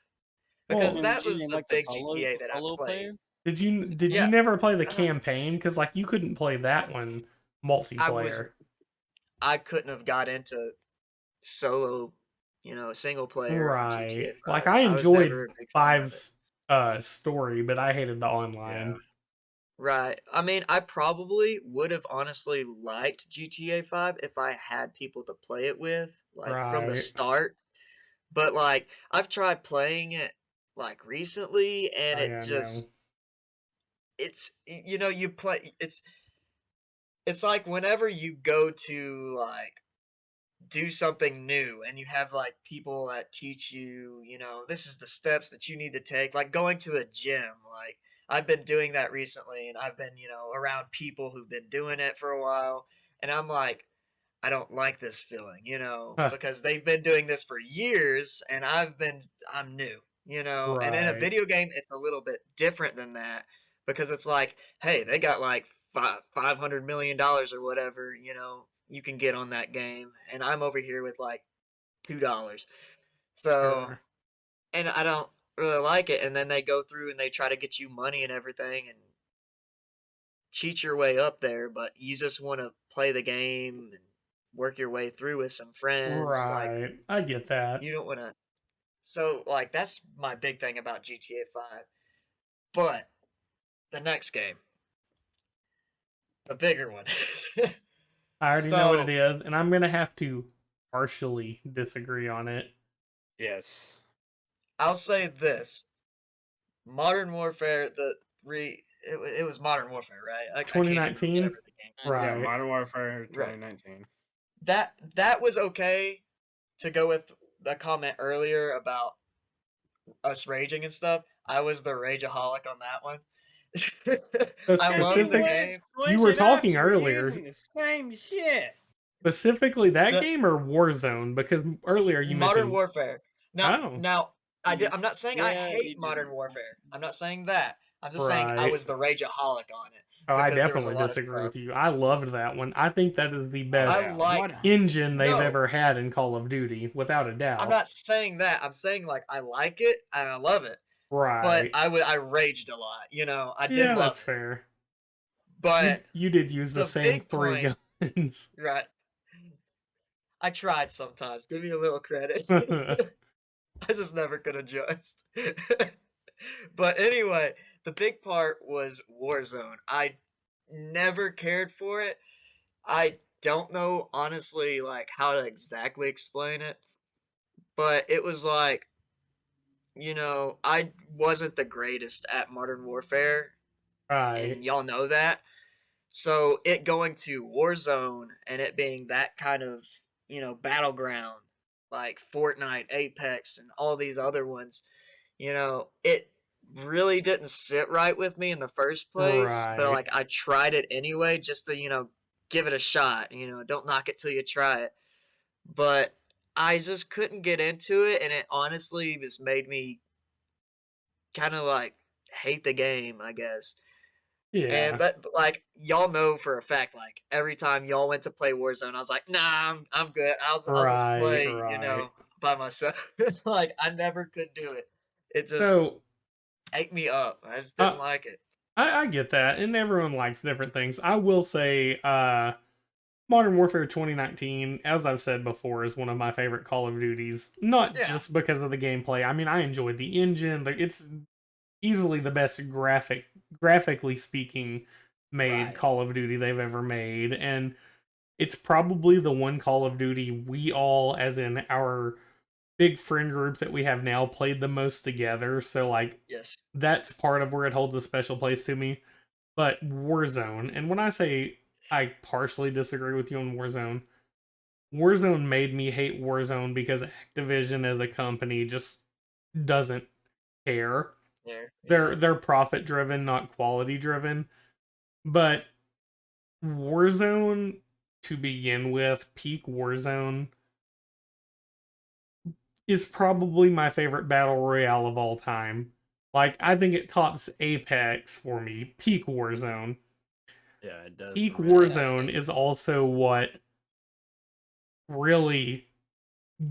Because
Well,
that
Did you
was
mean
the
like the
big GTA that I
solo
played.
player?
Did you
Yeah.
never play the
Uh,
campaign? Because like you couldn't play that one multiplayer.
I couldn't have got into solo, single player on GTA
Right.
5.
Like I
was
enjoyed
never a big fan of it.
5's story, but I hated the online.
Right. I mean, I probably would have honestly liked GTA 5 if I had people to play it with, like from the
Right.
start. But like, I've tried playing it like recently, and
Oh,
it
yeah, no.
just, you play, it's like whenever you go to like do something new and you have like people that teach you, this is the steps that you need to take, like going to a gym. Like I've been doing that recently, and I've been, around people who've been doing it for a while, and I'm like, I don't like this feeling,
Huh.
because they've been doing this for years and I'm new, and in a
Right.
video game it's a little bit different than that, because it's like, hey, they got like $500 million or whatever, you can get on that game, and I'm over here with like $2. So,
Sure.
and I don't really like it. And then they go through and they try to get you money and everything and cheat your way up there, but you just want to play the game and work your way through with some friends. Like,
Right. I get that.
you don't want to. So, like, that's my big thing about GTA 5. But the next game, the bigger one.
I already know what it
So,
is, and I'm gonna have to partially disagree on it.
Yes.
I'll say this: Modern Warfare, it was Modern Warfare, right? I can't even
2019?
remember the game.
Yeah,
Right.
Modern Warfare
Right.
2019.
That was okay to go with the comment earlier about us raging and stuff. I was the rageaholic on that one.
So
I love the
specific-
game.
You were talking earlier.
Using the same shit.
Specifically that
The-
game or Warzone? Because earlier you
Modern
mentioned
Warfare.
Oh.
Now I'm not saying I
Yeah,
hate
you
Modern
did.
Warfare. I'm not saying that. I'm just saying I
Right.
was the rageaholic on it.
Oh, I
because there was a
definitely
lot of
disagree
stuff.
with you. I loved that one. I think that is the
I
best
like.
engine they've
No.
ever had in Call of Duty, without a doubt.
I'm not saying that. I'm saying like I like it and I love it.
Right.
But I raged a lot. I did
Yeah,
love
that's
it.
fair.
But
You did use the
the
same
big
3
point-
guns.
right. I tried sometimes. Give me a little credit. I just never could adjust. But anyway, the big part was Warzone. I never cared for it. I don't know honestly like how to exactly explain it. But it was like, I wasn't the greatest at Modern Warfare,
Right.
and y'all know that. So it going to Warzone and it being that kind of, battleground, like Fortnite, Apex, and all these other ones, it really didn't sit right with me in the first place. But
Right.
like I tried it anyway just to, give it a shot. Don't knock it till you try it. But I just couldn't get into it, and it honestly just made me kind of like hate the game, I guess.
Yeah.
And but like y'all know for a fact, like every time y'all went to play Warzone, I was like, nah, I'm good. I'll just
Right,
play,
right.
by myself. Like I never could do it. It just
So
ate me up. I just didn't
Uh,
like it.
I get that, and everyone likes different things. I will say, Modern Warfare 2019, as I've said before, is one of my favorite Call of Duties. Not
Yeah.
just because of the gameplay. I mean, I enjoyed the engine. It's easily the best graphically speaking, made
Right.
Call of Duty they've ever made, and it's probably the one Call of Duty we all, as in our big friend group that we have now, played the most together. So like
Yes.
that's part of where it holds a special place to me. But Warzone, and when I say I partially disagree with you on Warzone made me hate Warzone because Activision as a company just doesn't care.
Yeah.
They're profit driven, not quality driven. But Warzone, to begin with, peak Warzone, is probably my favorite battle royale of all time. Like, I think it tops Apex for me. Peak Warzone.
Yeah, it does.
Peak
for me.
Warzone is also what really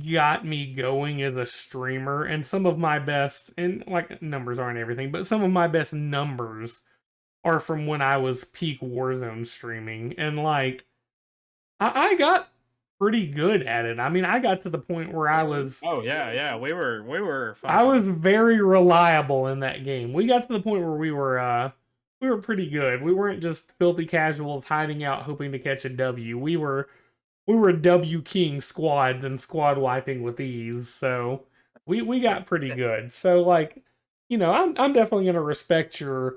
got me going as a streamer, and some of my best, and like numbers aren't everything, but some of my best numbers are from when I was peak Warzone streaming, and like I got pretty good at it. I mean, I got to the point where I was
Oh yeah, we were.
I was very reliable in that game. We got to the point where we were pretty good. We weren't just filthy casuals hiding out hoping to catch a W. We were W king squads and squad wiping with ease. So we got pretty good. So like, I'm definitely gonna respect your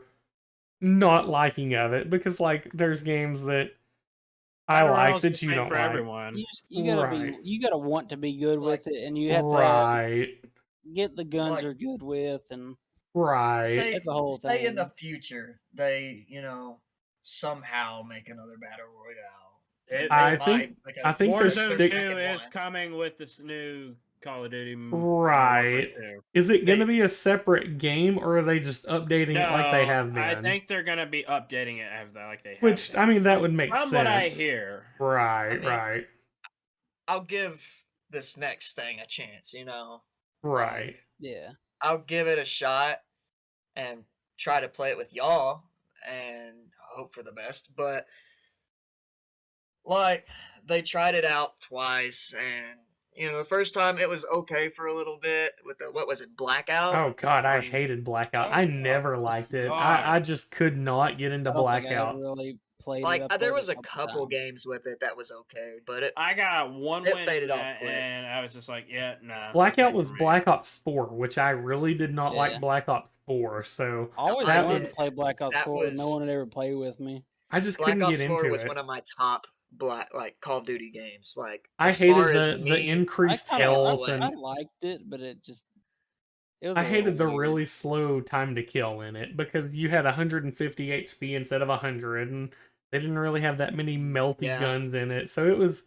not liking of it, because like there's games that I
Battle
like
Royale's
that
the
you
same
don't
for
like.
everyone.
You gotta
Right.
you gotta want to be good
Like-
with it, and you have to
Right.
get the guns
Like-
are good with, and
Right.
Say,
That's the whole
say in the
thing.
future they, somehow make another battle royale.
It-
I
They
think-
might,
I
because
think
Warzone
they're
2
stick-
is coming with this new Call of Duty Modern Warfare
Right.
2.
Is it going to
They-
be a separate game, or are they just updating it like they
No,
have been?
I think they're gonna be updating it as like they have.
Which,
been.
I mean, that would make
From
sense.
what I hear,
Right,
I mean,
right,
I'll give this next thing a chance, you know.
right.
Yeah.
I'll give it a shot and try to play it with y'all and hope for the best. But like they tried it out twice, and you know the first time it was okay for a little bit with the what was it, Blackout?
Oh god, I
on-
hated Blackout.
Oh,
I
oh,
never liked it.
God.
I just could not get into
I don't think I ever
Blackout.
really played it.
Like
I
there
played
was
it
a couple
times.
games with it that was okay, but it
I got one
It
win
faded
in
off
that,
quick.
and I was just like, yeah, nah.
Blackout
that's
was
not for me.
Black Ops 4, which I really did not
Yeah.
like Black Ops 4, so
I always
that
wanted
was
to play Black Ops
that
4, but no
was-
one would ever play with me.
I just
Black
couldn't
Ops
get
4
into
was
it.
one of my top Call of Duty games. Like
I
as far
hated
as
the
me,
increased
I kinda-
health
I
and
liked it, but it was.
I
a
hated
little
the
weird.
really slow time to kill in it because you had 150 HP instead of 100, and they didn't really have that many melty
Yeah.
guns in it. So it was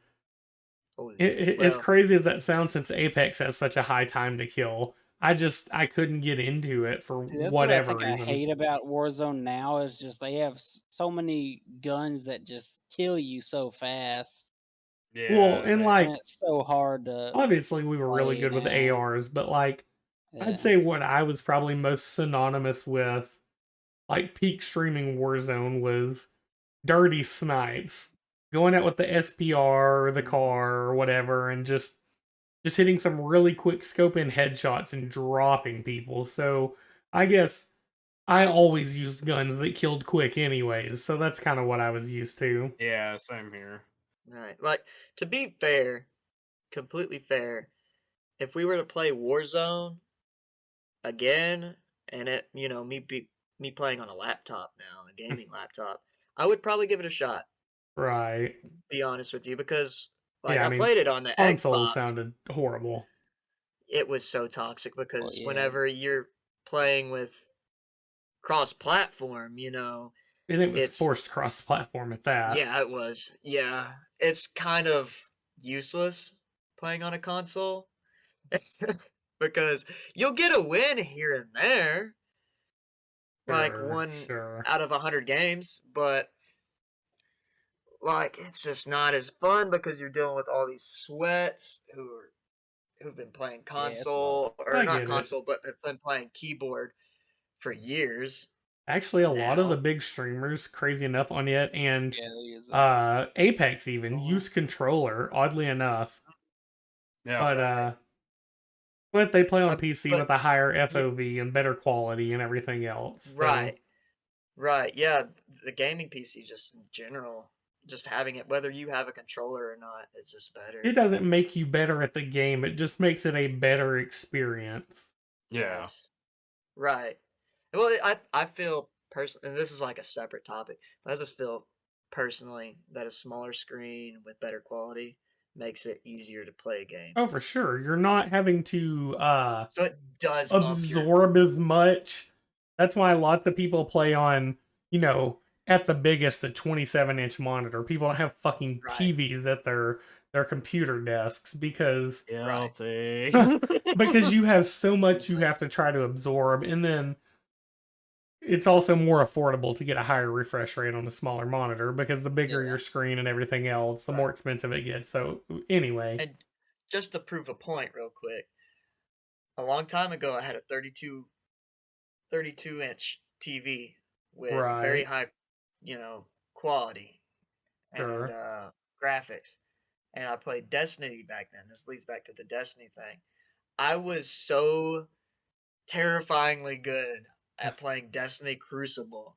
oh,
as
well,
crazy as that sounds. Since Apex has such a high time to kill, I couldn't get into it for
See, that's
whatever
what I think
reason.
I hate about Warzone now is just they have so many guns that just kill you so fast,
Yeah,
Well, and
they-
like
and it's so hard to.
obviously we were really
play
good with
now.
ARs, but like
Yeah.
I'd say what I was probably most synonymous with, like peak streaming Warzone, was dirty snipes, going out with the SPR or the car or whatever, and just hitting some really quick scope in headshots and dropping people. So I guess I always used guns that killed quick, anyways. So that's kind of what I was used to.
yeah, same here.
right. Like to be fair, completely fair, if we were to play Warzone again, and it, you know, me playing on a laptop now, a gaming laptop, I would probably give it a shot.
Right.
Be honest with you, because like
Yeah, I
I
mean,
played it on the
Console
Xbox.
sounded horrible.
It was so toxic because
yeah.
whenever you're playing with cross-platform, you know,
And it was
It's-
forced cross platform at that.
yeah, it was. Yeah, it's kind of useless playing on a console because you'll get a win here and there, like
Sure,
one
sure.
out of 100 games, but like it's just not as fun because you're dealing with all these sweats who've been playing
it's
console or
I
not
get it.
console, but have been playing keyboard for years.
Actually, a lot of
now.
the big streamers, crazy enough, on it, and
Yeah, they use it.
Apex even
Uh-huh.
use controller. Oddly enough,
Yeah,
but they play on PC
but-
with a higher FOV and better quality and everything else. So,
Right. Yeah, the gaming PC just in general, just having it, whether you have a controller or not, it's just better.
it doesn't make you better at the game. It just makes it a better experience.
yeah.
Yes. Right. Well, I feel personally, and this is like a separate topic, but I just feel personally that a smaller screen with better quality makes it easier to play a game.
Oh, for sure. You're not having to
So it does up your
absorb as much. That's why lots of people play on, you know, at the biggest, a 27-inch monitor. People don't have fucking
Right.
TVs at their computer desks because
Guilty.
because you have so much you have to try to absorb, and then it's also more affordable to get a higher refresh rate on a smaller monitor because the bigger
Yeah.
your screen and everything else, the more expensive it gets. So anyway,
And just to prove a point real quick, a long time ago I had a 32-inch TV with very
Right.
high, you know, quality
Sure.
and graphics. And I played Destiny back then. This leads back to the Destiny thing. I was so terrifyingly good at playing Destiny Crucible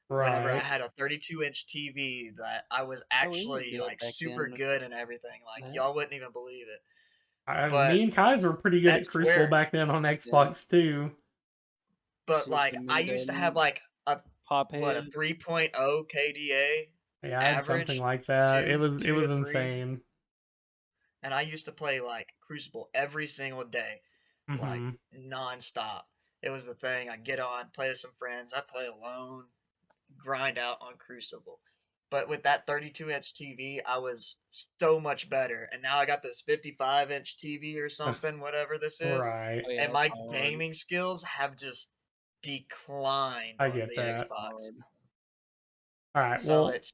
whenever I
Right.
had a 32-inch TV that I was
we were
actually
good
like
back
super
then.
good and everything. Like
Yeah.
y'all wouldn't even believe it.
Me
But
and Kai's were pretty good at
that's
Crucible
where-
back then on Xbox too.
But
Shit,
like
the
I used to have
Minidone.
like a
Pop
what a
head.
3.0 KDA,
Yeah, I had
average,
something like that. It
2
was
2 to 3.
insane.
and I used to play like Crucible every single day, like
Mhm.
nonstop. It was the thing. I get on, play with some friends. I play alone, grind out on Crucible. But with that 32-inch TV, I was so much better. And now I got this 55-inch TV or something, whatever this is.
Right.
Oh, yeah,
And
that's
my
hard.
gaming skills have just declined
I
on
get
the
that.
That's
Xbox.
hard.
All right.
So
Well,
it's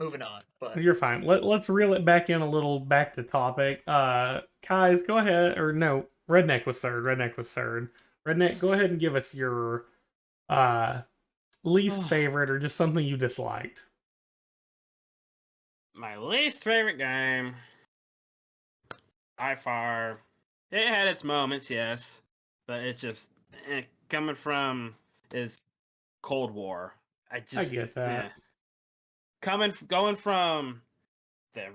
moving on. But
you're fine. Let's reel it back in a little, back to topic. Kai's, go ahead. Or no, Redneck was third. Redneck, go ahead and give us your least favorite or just something you disliked.
My least favorite game, by far. It had its moments, yes, but it's just coming from is Cold War. I
get that.
Going from the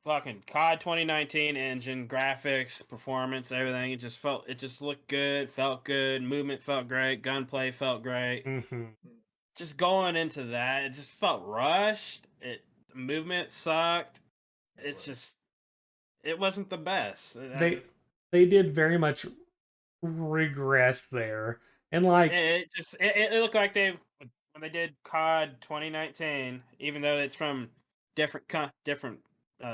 fucking COD 2019 engine, graphics, performance, everything. It just looked good, felt good, movement felt great, gunplay felt great.
Mm-hmm.
Just going into that, it just felt rushed. The movement sucked. It wasn't the best.
They did very much regress there, and like
it looked like when they did COD 2019, even though it's from different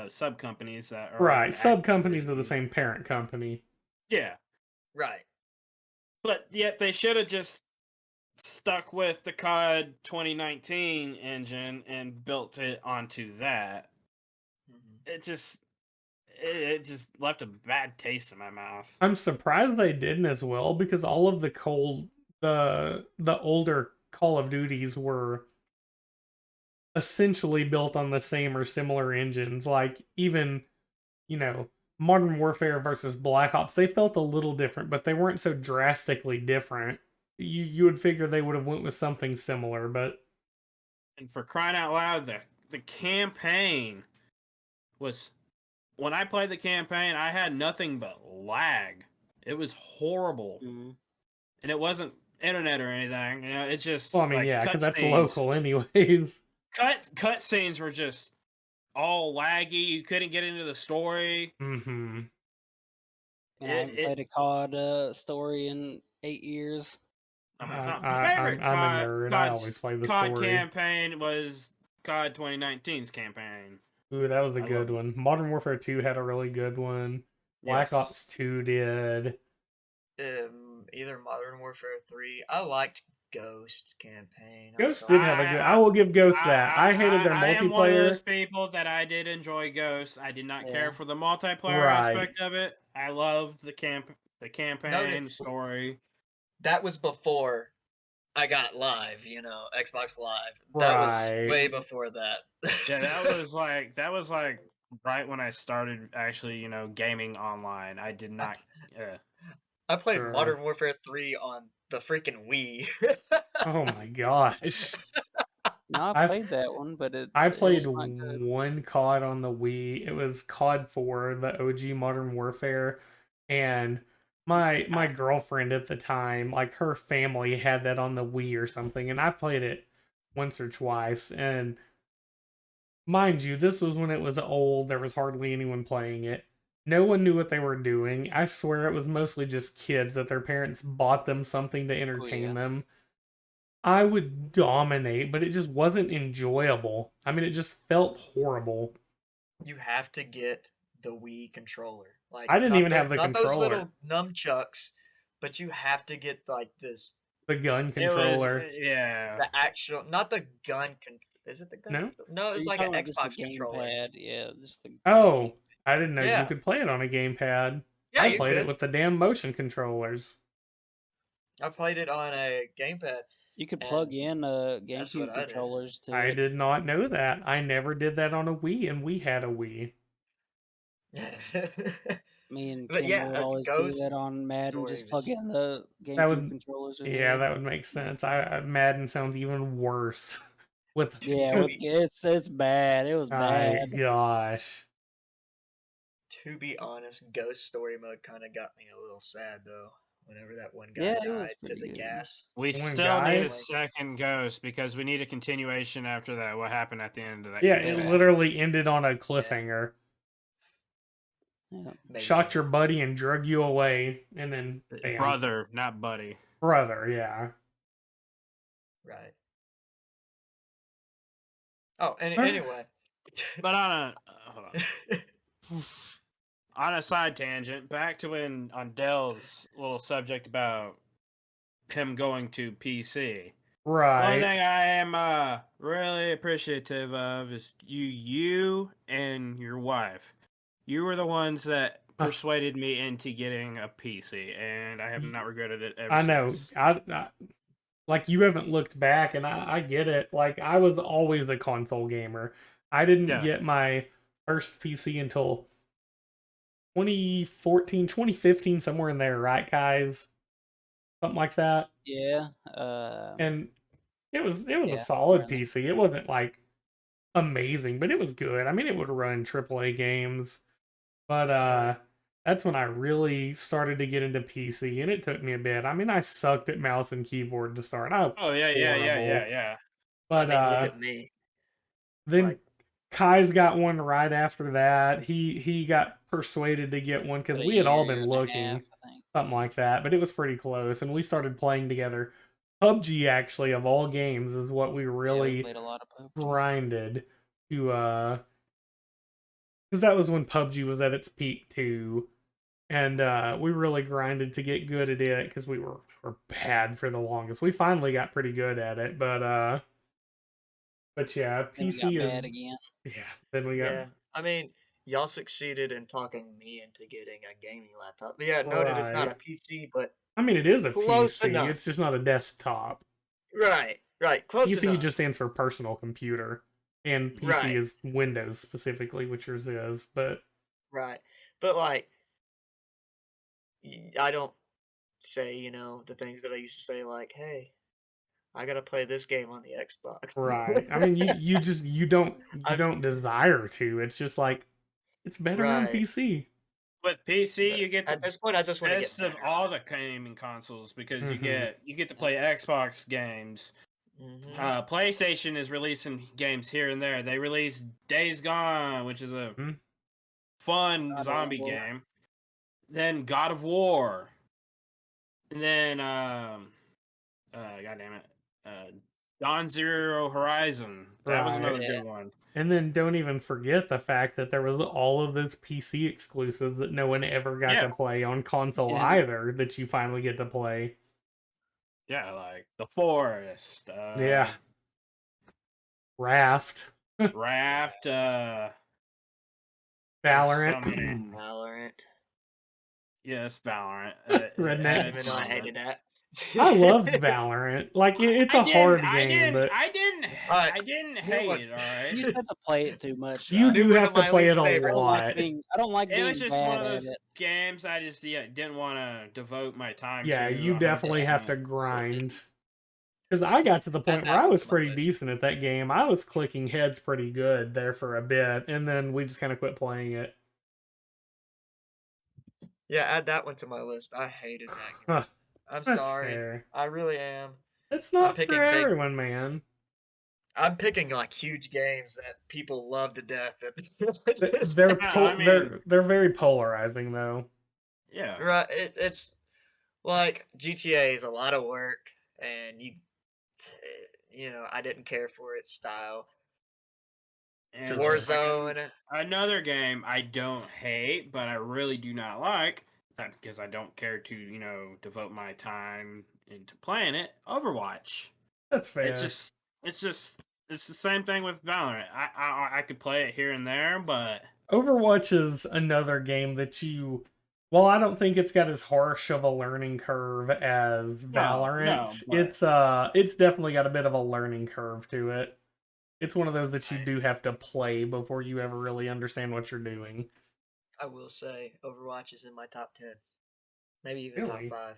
sub companies that are
right, sub
Activision.
companies of the same parent company.
Yeah,
right.
but yet they should have just stuck with the COD 2019 engine and built it onto that.
Mhm.
It just left a bad taste in my mouth.
I'm surprised they didn't as well, because all of the older Call of Duties were essentially built on the same or similar engines. Like even, Modern Warfare versus Black Ops, they felt a little different, but they weren't so drastically different. You would figure they would have went with something similar, but
And for crying out loud, the campaign was, when I played the campaign, I had nothing but lag. It was horrible.
Mm-hmm.
And it wasn't internet or anything. It's just
well, I mean,
like
yeah, because that's
cutscenes.
local anyways.
Cut scenes were just all laggy. You couldn't get into the story.
Mm-hmm.
And I haven't played a COD story in 8 years.
I'm a nerd. I always play the
COD
story.
campaign was COD 2019's campaign.
Ooh, that was a good one. Modern Warfare 2 had a really good one. Black Ops 2 did.
Either Modern Warfare 3. I liked Ghost campaign.
Ghost did have a good. I will give Ghost that. I hated their
I am one of
multiplayer.
those people that I did enjoy Ghost. I did not care for the multiplayer
Right.
aspect of it. I loved the campaign story.
That was before I got live, Xbox Live.
Right.
That was way before that.
Yeah, that was like right when I started actually, gaming online. I did not.
I played
Sure.
Modern Warfare 3 on the freaking Wii.
Oh my gosh.
No, I played that one, but
I played
was not good.
one COD on the Wii. It was COD 4, the OG Modern Warfare, and my girlfriend at the time, like her family had that on the Wii or something, and I played it once or twice. And mind you, this was when it was old. There was hardly anyone playing it. No one knew what they were doing. I swear it was mostly just kids that their parents bought them something to entertain them. I would dominate, but it just wasn't enjoyable. I mean, it just felt horrible.
You have to get the Wii controller. Like
I didn't even have the
not
controller.
those little numchucks, but you have to get like this.
The gun controller.
The actual, not the gun. Is it the gun?
No.
No, it's like an Xbox controller.
Gamepad. Yeah, just the.
Oh, I didn't know you could play it on a gamepad.
Yeah,
I played it with the damn motion controllers.
I played it on a gamepad.
You could plug in GameCube controllers to
I did not know that. I never did that on a Wii, and we had a Wii.
Me and Kim would always do that on Madden. Just plug in the GameCube controllers.
Yeah, that would make sense. Madden sounds even worse.
It's bad. It was bad.
My gosh.
To be honest, Ghost story mode kind of got me a little sad though. Whenever that one guy died to the gas.
We still need a second Ghost because we need a continuation after that. What happened at the end of that?
Yeah, it literally ended on a cliffhanger.
Yeah.
Shot your buddy and drug you away, and then bam.
Brother, not buddy.
Brother, yeah.
Right. Oh,
Alright.
anyway.
But hold on a side tangent, back to when on Dell's little subject about him going to PC. One
Right.
thing I am really appreciative of is you and your wife. You were the ones that persuaded me into getting a PC, and I have not regretted it ever
I know.
since.
Like, you haven't looked back, and I get it. Like, I was always a console gamer. I didn't
Yeah.
get my first PC until 2014, 2015, somewhere in there, right, guys? Something like that.
Yeah.
And it was
Yeah,
a
somewhere
solid
in there.
PC. It wasn't like amazing, but it was good. I mean, it would run AAA games. But that's when I really started to get into PC, and it took me a bit. I mean, I sucked at mouse and keyboard to start. I was
Oh yeah.
horrible.
I
But
mean, look at me.
then
Like,
Kai's got one right after that. He got persuaded to get one because
About a
we had all
year
been
and a half,
looking,
I think.
something like that. But it was pretty close, and we started playing together. PUBG, actually, of all games, is what we
Yeah, we
really
played a lot of PUBG.
grinded to because that was when PUBG was at its peak too, and we really grinded to get good at it because we were bad for the longest. We finally got pretty good at it, but yeah,
Then we
PC
got
is
bad again.
yeah. Then we got
yeah. I mean, y'all succeeded in talking me into getting a gaming laptop. But yeah, noted it's not a
right.
PC, but
I mean, it is a
close
PC.
enough.
It's just not a desktop.
Right, close
PC
enough.
just stands for personal computer, and PC
Right.
is Windows specifically, which yours is. But
Right. But like, I don't say, the things that I used to say, like, hey, I gotta play this game on the Xbox.
right. I mean, you don't
I'm-
desire to. It's just like it's better on
Right.
PC.
With PC,
But
you get
at
the
this point, I just want to get
best of
better.
all the gaming consoles because you
Mhm.
get to play Xbox games.
Mhm.
PlayStation is releasing games here and there. They released Days Gone, which is a
Mhm.
fun
God of
zombie
War.
game. Then God of War. And then God damn it, Dawn Zero Horizon. That was
Right.
another
Yeah.
good one.
And then don't even forget the fact that there was all of those PC exclusives that no one ever got
Yeah.
to play on console
Yeah.
either that you finally get to play.
Yeah, like The Forest.
Yeah. Raft.
Raft.
Valorant.
so many.
Valorant.
Yes, Valorant.
Redneck.
Even though I hated that.
I loved Valorant. Like it's a hard game, but
I didn't
You
hate
what-
it. All right.
You just have to play it too much.
you
Knew
do
one
have
of
to
my
play
least
it a
favorites.
lot.
I don't like
It
being
was just
bad
one of
at
those
it.
games I just didn't want to devote my time
Yeah,
to.
you definitely have to
100%.
grind. Because I got to the point where I was pretty decent at that game. I was clicking heads pretty good there for a bit, and then we just kind of quit playing it.
Yeah, add that one to my list. I hated that game.
Huh,
I'm
that's
sorry.
fair.
I really am.
It's not
picking
for
big-
everyone, man.
I'm picking like huge games that people love to death.
They're
I mean-
they're very polarizing though.
Yeah.
Right. It's like GTA is a lot of work, and I didn't care for its style.
And
Warzone.
Another game I don't hate, but I really do not like, not because I don't care to, devote my time into playing it. Overwatch.
That's fair.
It's the same thing with Valorant. I could play it here and there, but
Overwatch is another game that well, I don't think it's got as harsh of a learning curve as Valorant.
but-
It's definitely got a bit of a learning curve to it. It's one of those that you do have to play before you ever really understand what you're doing.
I will say Overwatch is in my top 10. Maybe even
Really?
top 5.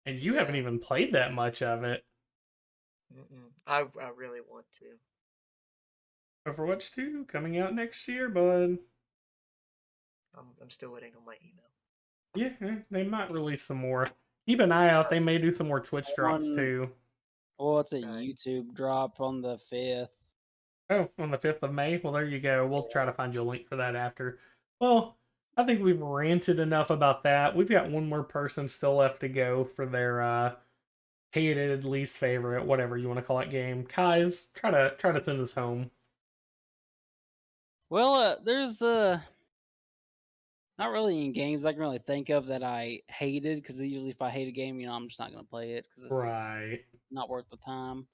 And you haven't
Yeah.
even played that much of it.
I really want to.
Overwatch 2 coming out next year, bud.
I'm still waiting on my email.
Yeah, they might release some more. Keep an eye out. They may do some more Twitch drops
One-
too.
Well, it's a
Right.
YouTube drop on the 5th.
Oh, on the 5th of May? Well, there you go. We'll try to find you a link for that after. Well, I think we've ranted enough about that. We've got one more person still left to go for their hated, least favorite, whatever you want to call it game. Kai's, try to send us home.
Well, there's not really any games I can really think of that I hated because usually if I hate a game, I'm just not gonna play it because it's
Right.
not worth the time.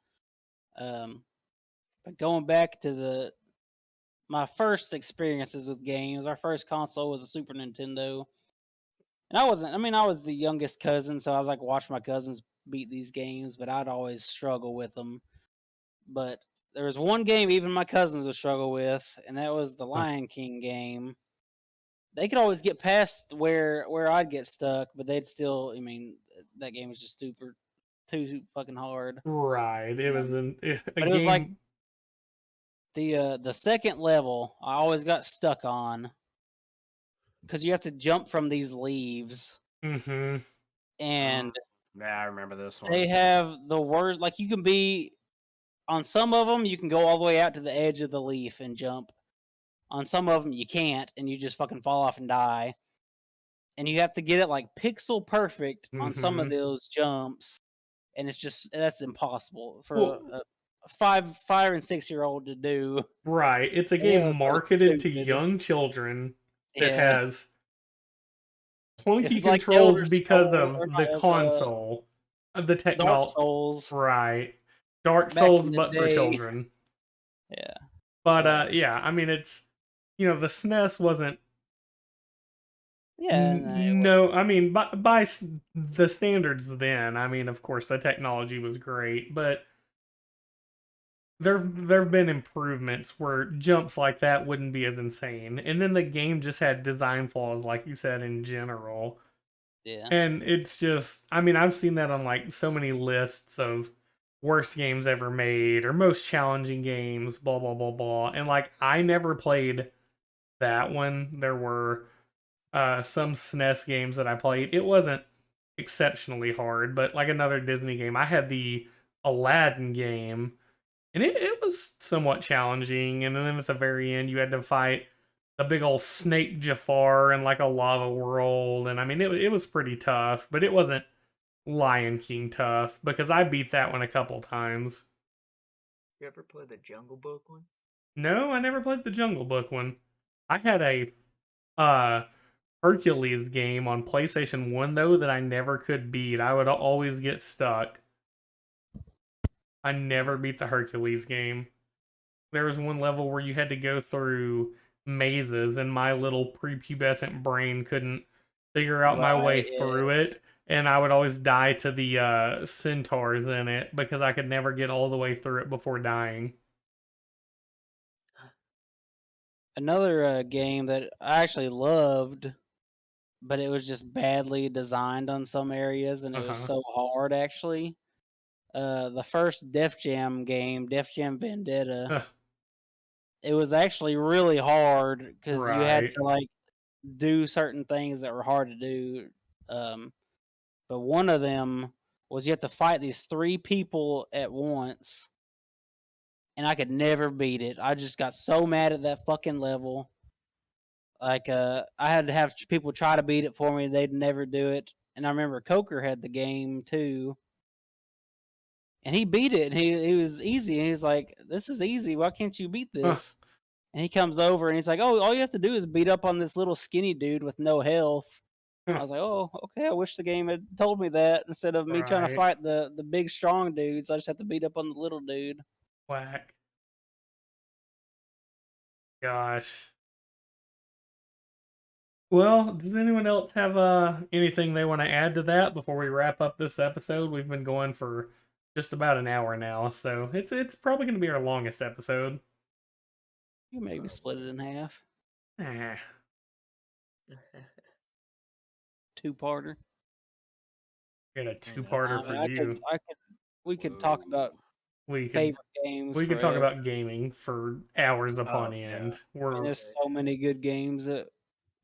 But going back to my first experiences with games, our first console was a Super Nintendo, and I was the youngest cousin, so I like watch my cousins beat these games, but I'd always struggle with them. But there was one game even my cousins would struggle with, and that was the
Huh.
Lion King game. They could always get past where I'd get stuck, but they'd still. I mean, that game was just too fucking hard.
Right. It was a
But it was like
game.
the second level. I always got stuck on because you have to jump from these leaves,
Mm-hmm.
and
Yeah, I remember this one.
they have the worst. Like you can be on some of them, you can go all the way out to the edge of the leaf and jump. On some of them, you can't, and you just fucking fall off and die. And you have to get it like pixel perfect on some of
Mm-hmm.
those jumps, and that's impossible for
Well,
a 5 and 6 year old to do.
right. It's a
And it
game
was so
marketed to
stupid.
young children that
Yeah,
has
it
clunky
was like Elder
controls because
Scroll or
of the
not, it was
console, the
Dark
technology.
Souls
Right. Dark
back
Souls,
in the
but for
day.
children.
Yeah,
But yeah, I mean, it's the SNES wasn't.
yeah, no, it was,
No, I mean, by the standards then, I mean, of course, the technology was great, but there've been improvements where jumps like that wouldn't be as insane, and then the game just had design flaws, like you said, in general.
yeah.
And it's just, I mean, I've seen that on like so many lists of worst games ever made or most challenging games, blah, blah, blah, blah. And like, I never played that one. There were some SNES games that I played. It wasn't exceptionally hard, but like another Disney game, I had the Aladdin game, and it was somewhat challenging. And then at the very end, you had to fight a big old snake Jafar in like a lava world, and I mean it was pretty tough, but it wasn't Lion King tough because I beat that one a couple times.
You ever play the Jungle Book one?
No, I never played the Jungle Book one. I had a uh Hercules game on PlayStation 1 though that I never could beat. I would always get stuck. I never beat the Hercules game. There was one level where you had to go through mazes, and my little prepubescent brain couldn't figure out my way
Right,
through
yes.
it, and I would always die to the centaurs in it because I could never get all the way through it before dying.
Another game that I actually loved, but it was just badly designed on some areas, and it was
Uh-huh.
so hard actually. The first Def Jam game, Def Jam Vendetta,
Huh,
it was actually really hard because you had
right.
to like do certain things that were hard to do. Um, but one of them was you have to fight these 3 people at once, and I could never beat it. I just got so mad at that fucking level. Like, I had to have people try to beat it for me. They'd never do it. And I remember Coker had the game too, and he beat it. And he was easy. And he's like, "This is easy. Why can't you beat
Huh,
this?" And he comes over and he's like, "Oh, all you have to do is beat up on this little skinny dude with no health." I
huh,
was like, "Oh, okay. I wish the game had told me that instead of me trying to
right.
fight the big strong dudes. I just have to beat up on the little dude."
Whack. Gosh. Well, does anyone else have anything they want to add to that before we wrap up this episode? We've been going for just about an hour now, so it's probably going to be our longest episode.
You maybe split it in half,
Eh,
2-parter.
got a
I know.
two-parter for you.
We could talk about
We could
favorite games
we could talk
forever.
about gaming for hours upon
Oh yeah.
end.
I mean,
We're
there's so many good games that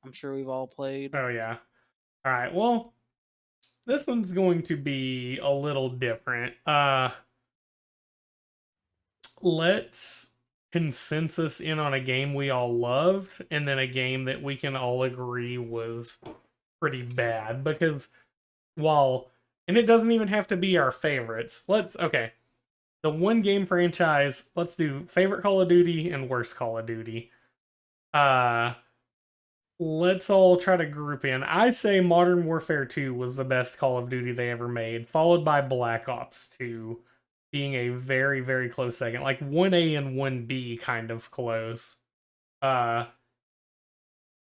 I'm sure we've all played.
Oh yeah. All right. Well, this one's going to be a little different. Let's consensus in on a game we all loved and then a game that we can all agree was pretty bad because while and it doesn't even have to be our favorites. Okay. The one game franchise, let's do favorite Call of Duty and worst Call of Duty. Uh, let's all try to group in. I say Modern Warfare 2 was the best Call of Duty they ever made, followed by Black Ops 2 being a very, very close second. Like 1A and 1B kind of close. Uh,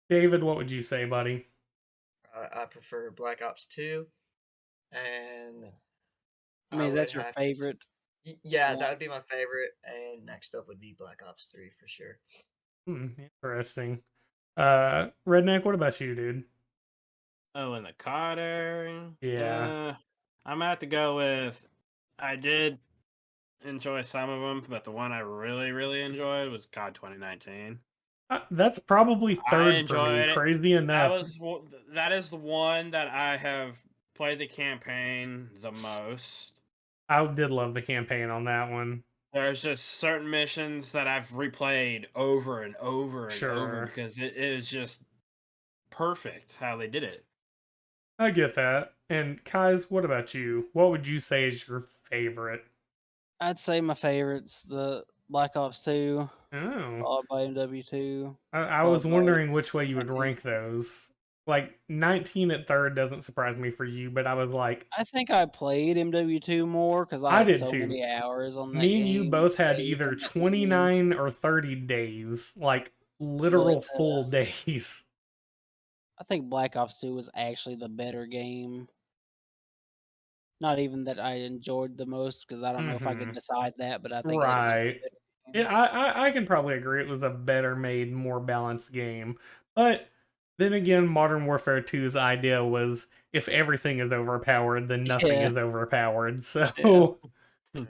David, what would you say, buddy?
I prefer Black Ops 2, and
I mean,
I
is
would
that your
have to.
favorite
Yeah, that
one?
would be my favorite, and next up would be Black Ops 3 for sure.
Interesting. Redneck, what about you, dude?
Oh, and the COD area.
Yeah.
I'm gonna have to go with. I did enjoy some of them, but the one I really, really enjoyed was COD 2019.
That's probably
I
third for me,
enjoyed it.
crazy enough.
That is the one that I have played the campaign the most.
I did love the campaign on that one.
There's just certain missions that I've replayed over and over and over
Sure.
because it is just perfect how they did it.
I get that. And Kais, what about you? What would you say is your favorite?
I'd say my favorite's the Black Ops 2,
Oh.
followed by MW2.
I
followed
was
by
wondering which way you would
19.
rank those. Like 19 at third doesn't surprise me for you, but I was like,
I think I played MW2 more because I
I
had
did
so
too.
many hours on that
Me and you
game.
both had
days
either
on that game.
29 or 30 days, like literal
But
full days.
I think Black Ops 2 was actually the better game. Not even that I enjoyed the most because I don't know if I could decide that, but I think that it was the
Right.
better game.
Yeah, I can probably agree it was a better made, more balanced game. But then again, Modern Warfare 2's idea was if everything is overpowered, then nothing
Yeah.
is overpowered.
Yeah.
So
Right.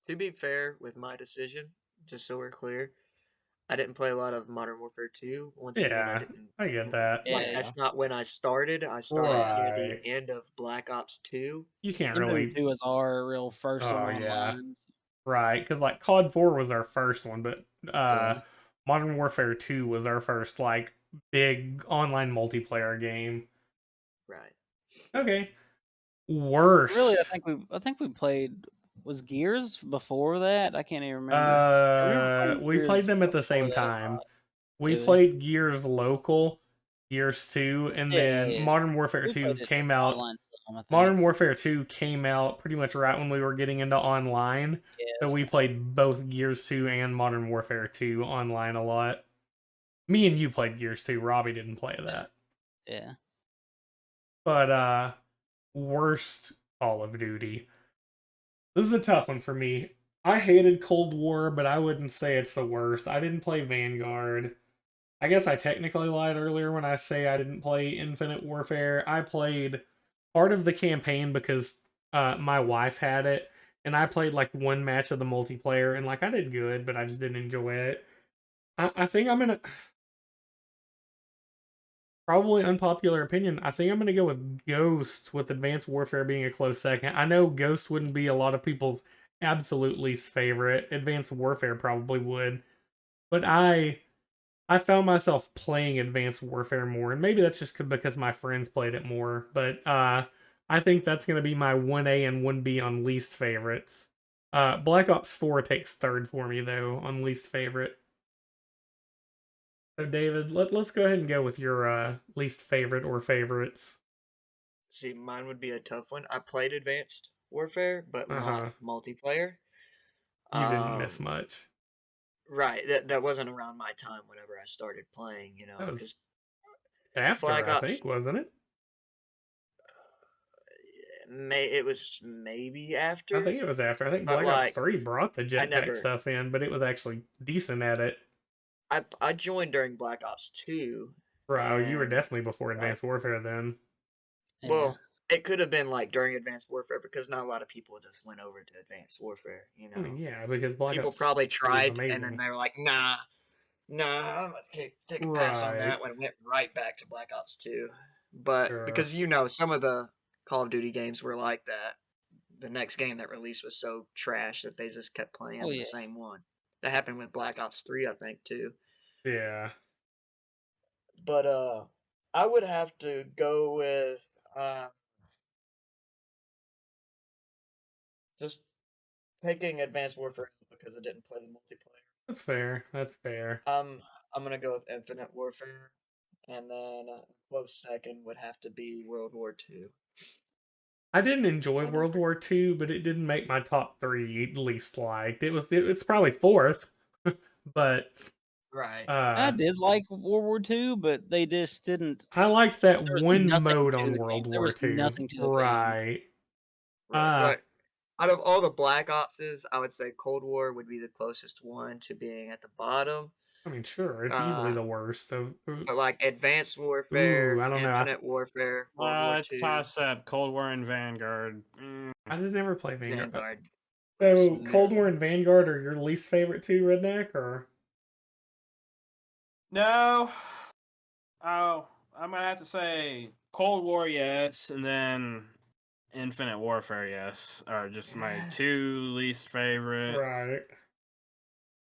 To be fair with my decision, just so we're clear, I didn't play a lot of Modern Warfare 2. Once again, I
yeah,
didn't.
I get that.
Like,
Yeah.
that's not when I started. I started near the
Right.
end of Black Ops 2.
You can't really.
MW2 was our real first one
Oh yeah.
online.
Right, because like COD 4 was our first one, but
Yeah.
Modern Warfare 2 was our first like big online multiplayer game.
Right.
Okay. Worst.
Really, I think we played was Gears before that. I can't even remember. I remember playing
We played
Gears
them at the
before
same
that a
time.
lot.
We
Did we?
played Gears local, Gears 2, and then
Yeah.
Modern Warfare
We
2
played it
came out.
online some, I think.
Modern Warfare 2 came out pretty much right when we were getting into online.
Yeah,
So
that's
we
right.
played both Gears 2 and Modern Warfare 2 online a lot. Me and you played Gears 2. Robbie didn't play that.
Yeah.
But worst Call of Duty. This is a tough one for me. I hated Cold War, but I wouldn't say it's the worst. I didn't play Vanguard. I guess I technically lied earlier when I say I didn't play Infinite Warfare. I played part of the campaign because my wife had it, and I played like one match of the multiplayer, and like I did good, but I just didn't enjoy it. I think I'm gonna probably unpopular opinion. I think I'm gonna go with Ghost, with Advanced Warfare being a close second. I know Ghost wouldn't be a lot of people's absolute least favorite. Advanced Warfare probably would, but I found myself playing Advanced Warfare more, and maybe that's just because my friends played it more. But I think that's going to be my 1A and 1B on least favorites. Black Ops 4 takes third for me though on least favorite. So David, let's go ahead and go with your least favorite or favorites.
See, mine would be a tough one. I played Advanced Warfare, but not
Uh-huh.
multiplayer.
You didn't miss much.
Right. That wasn't around my time whenever I started playing,
That was
because
after,
Black
I
Ops
think, wasn't it?
it was maybe
I
after,
think it was after. I think
but
Black Ops
like
3 brought the
I
jetpack
never
stuff in, but it was actually decent at it.
I joined during Black Ops 2,
Bro, you were
and
definitely before
like
Advanced Warfare then.
Yeah.
well, it could have been like during Advanced Warfare because not a lot of people just went over to Advanced Warfare,
I mean, yeah, because Black
People
Ops
probably
3 was
tried and then
amazing.
they were like, nah, I'm gonna take a pass on
Right.
that one and went right back to Black Ops 2. But
Sure.
because some of the Call of Duty games were like that. The next game that released was so trash that they just kept playing
Oh
the
yeah.
same one. That happened with Black Ops 3, I think, too.
Yeah.
But I would have to go with just taking Advanced Warfare because I didn't play the multiplayer.
That's fair. That's fair.
I'm gonna go with Infinite Warfare, and then close second would have to be World War II.
I didn't enjoy
My
World
number.
War II, but it didn't make my top 3 least liked. It's probably 4th, but
Right.
I did like World War II, but they just didn't.
I liked that
There was
one
nothing
mode
to
on
the
World
game. There
War
was
II.
nothing to the game.
Right.
Right. Like, out of all the Black Opses, I would say Cold War would be the closest one to being at the bottom.
I mean, sure, it's easily the worst. So,
But like Advanced Warfare,
I don't know.
Infinite Warfare, World War
It's
II,
toss up Cold War and Vanguard.
I did never play Vanguard.
Vanguard.
So,
was
Cold
new.
War and Vanguard are your least favorite two, Redneck, or?
No. Oh, I'm gonna have to say Cold War, yes, and then Infinite Warfare, yes, are just my
Yeah.
2 least favorite.
Right.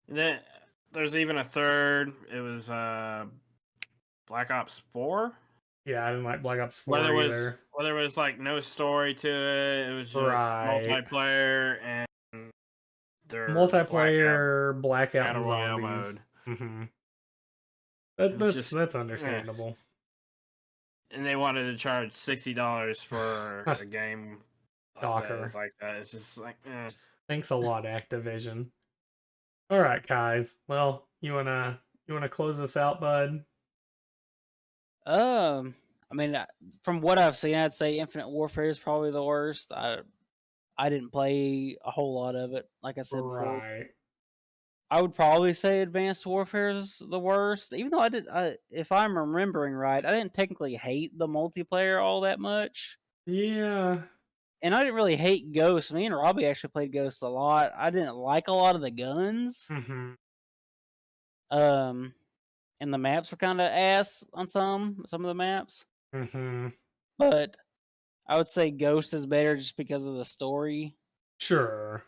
And then there's even a third. It was Black Ops 4.
Yeah, I didn't like Black Ops 4 either.
Where there was like no story to it. It was just
Right.
multiplayer and their
Multiplayer, Blackout,
Battle
and
Royale
zombies.
mode.
Mm-hmm.
It's
That's understandable.
And they wanted to charge $60 for a game
Shocker.
that is like that. It's just like,
Thanks a lot, Activision. All right, guys. Well, you wanna close this out, bud?
I mean, from what I've seen, I'd say Infinite Warfare is probably the worst. I didn't play a whole lot of it, like I said before.
Right.
I would probably say Advanced Warfare is the worst, even though if I'm remembering right, I didn't technically hate the multiplayer all that much.
Yeah.
And I didn't really hate Ghost. Me and Robbie actually played Ghost a lot. I didn't like a lot of the guns.
Mm-hmm.
And the maps were kind of ass on some of the maps.
Mm-hmm.
But I would say Ghost is better just because of the story.
Sure.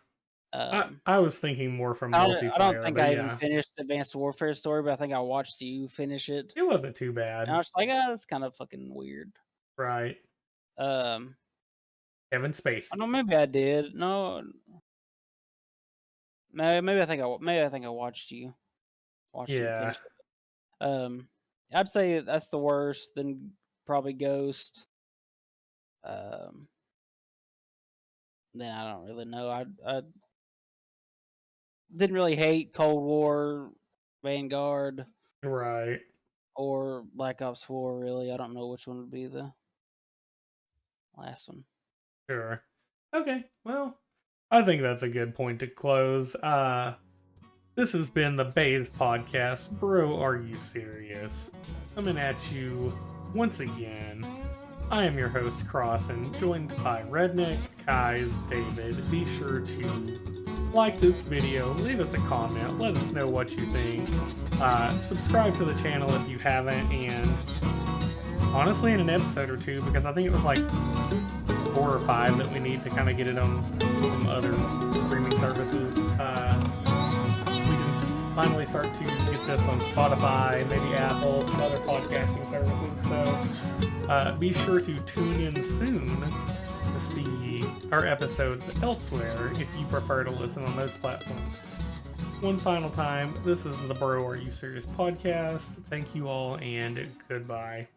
I was thinking more from
I
multiplayer.
don't think
but
I
yeah.
even finished Advanced Warfare story, but I think I watched you finish it.
It wasn't too bad.
And I was like, that's kind of fucking weird.
Right.
Kevin
Spacey.
I don't know, maybe I did. No. Maybe I think I watched you. You finish it. I'd say that's the worst, then probably Ghost. Then I don't really know. I didn't really hate Cold War, Vanguard,
Right.
or Black Ops 4, really. I don't know which one would be the last one.
Sure. Okay. Well, I think that's a good point to close. This has been the Bays Podcast. Bro, are you serious? Coming at you once again. I am your host, Crossan, joined by Redneck, Kais, David. Be sure to like this video, leave us a comment, let us know what you think. Subscribe to the channel if you haven't, and honestly, in an episode or two, because I think it was like 4 or 5 that we need to kind of get it on some other streaming services. We can finally start to get this on Spotify, maybe Apple, some other podcasting services. So be sure to tune in soon to see our episodes elsewhere if you prefer to listen on those platforms. One final time, this is the Bro Are You Serious podcast. Thank you all, and goodbye.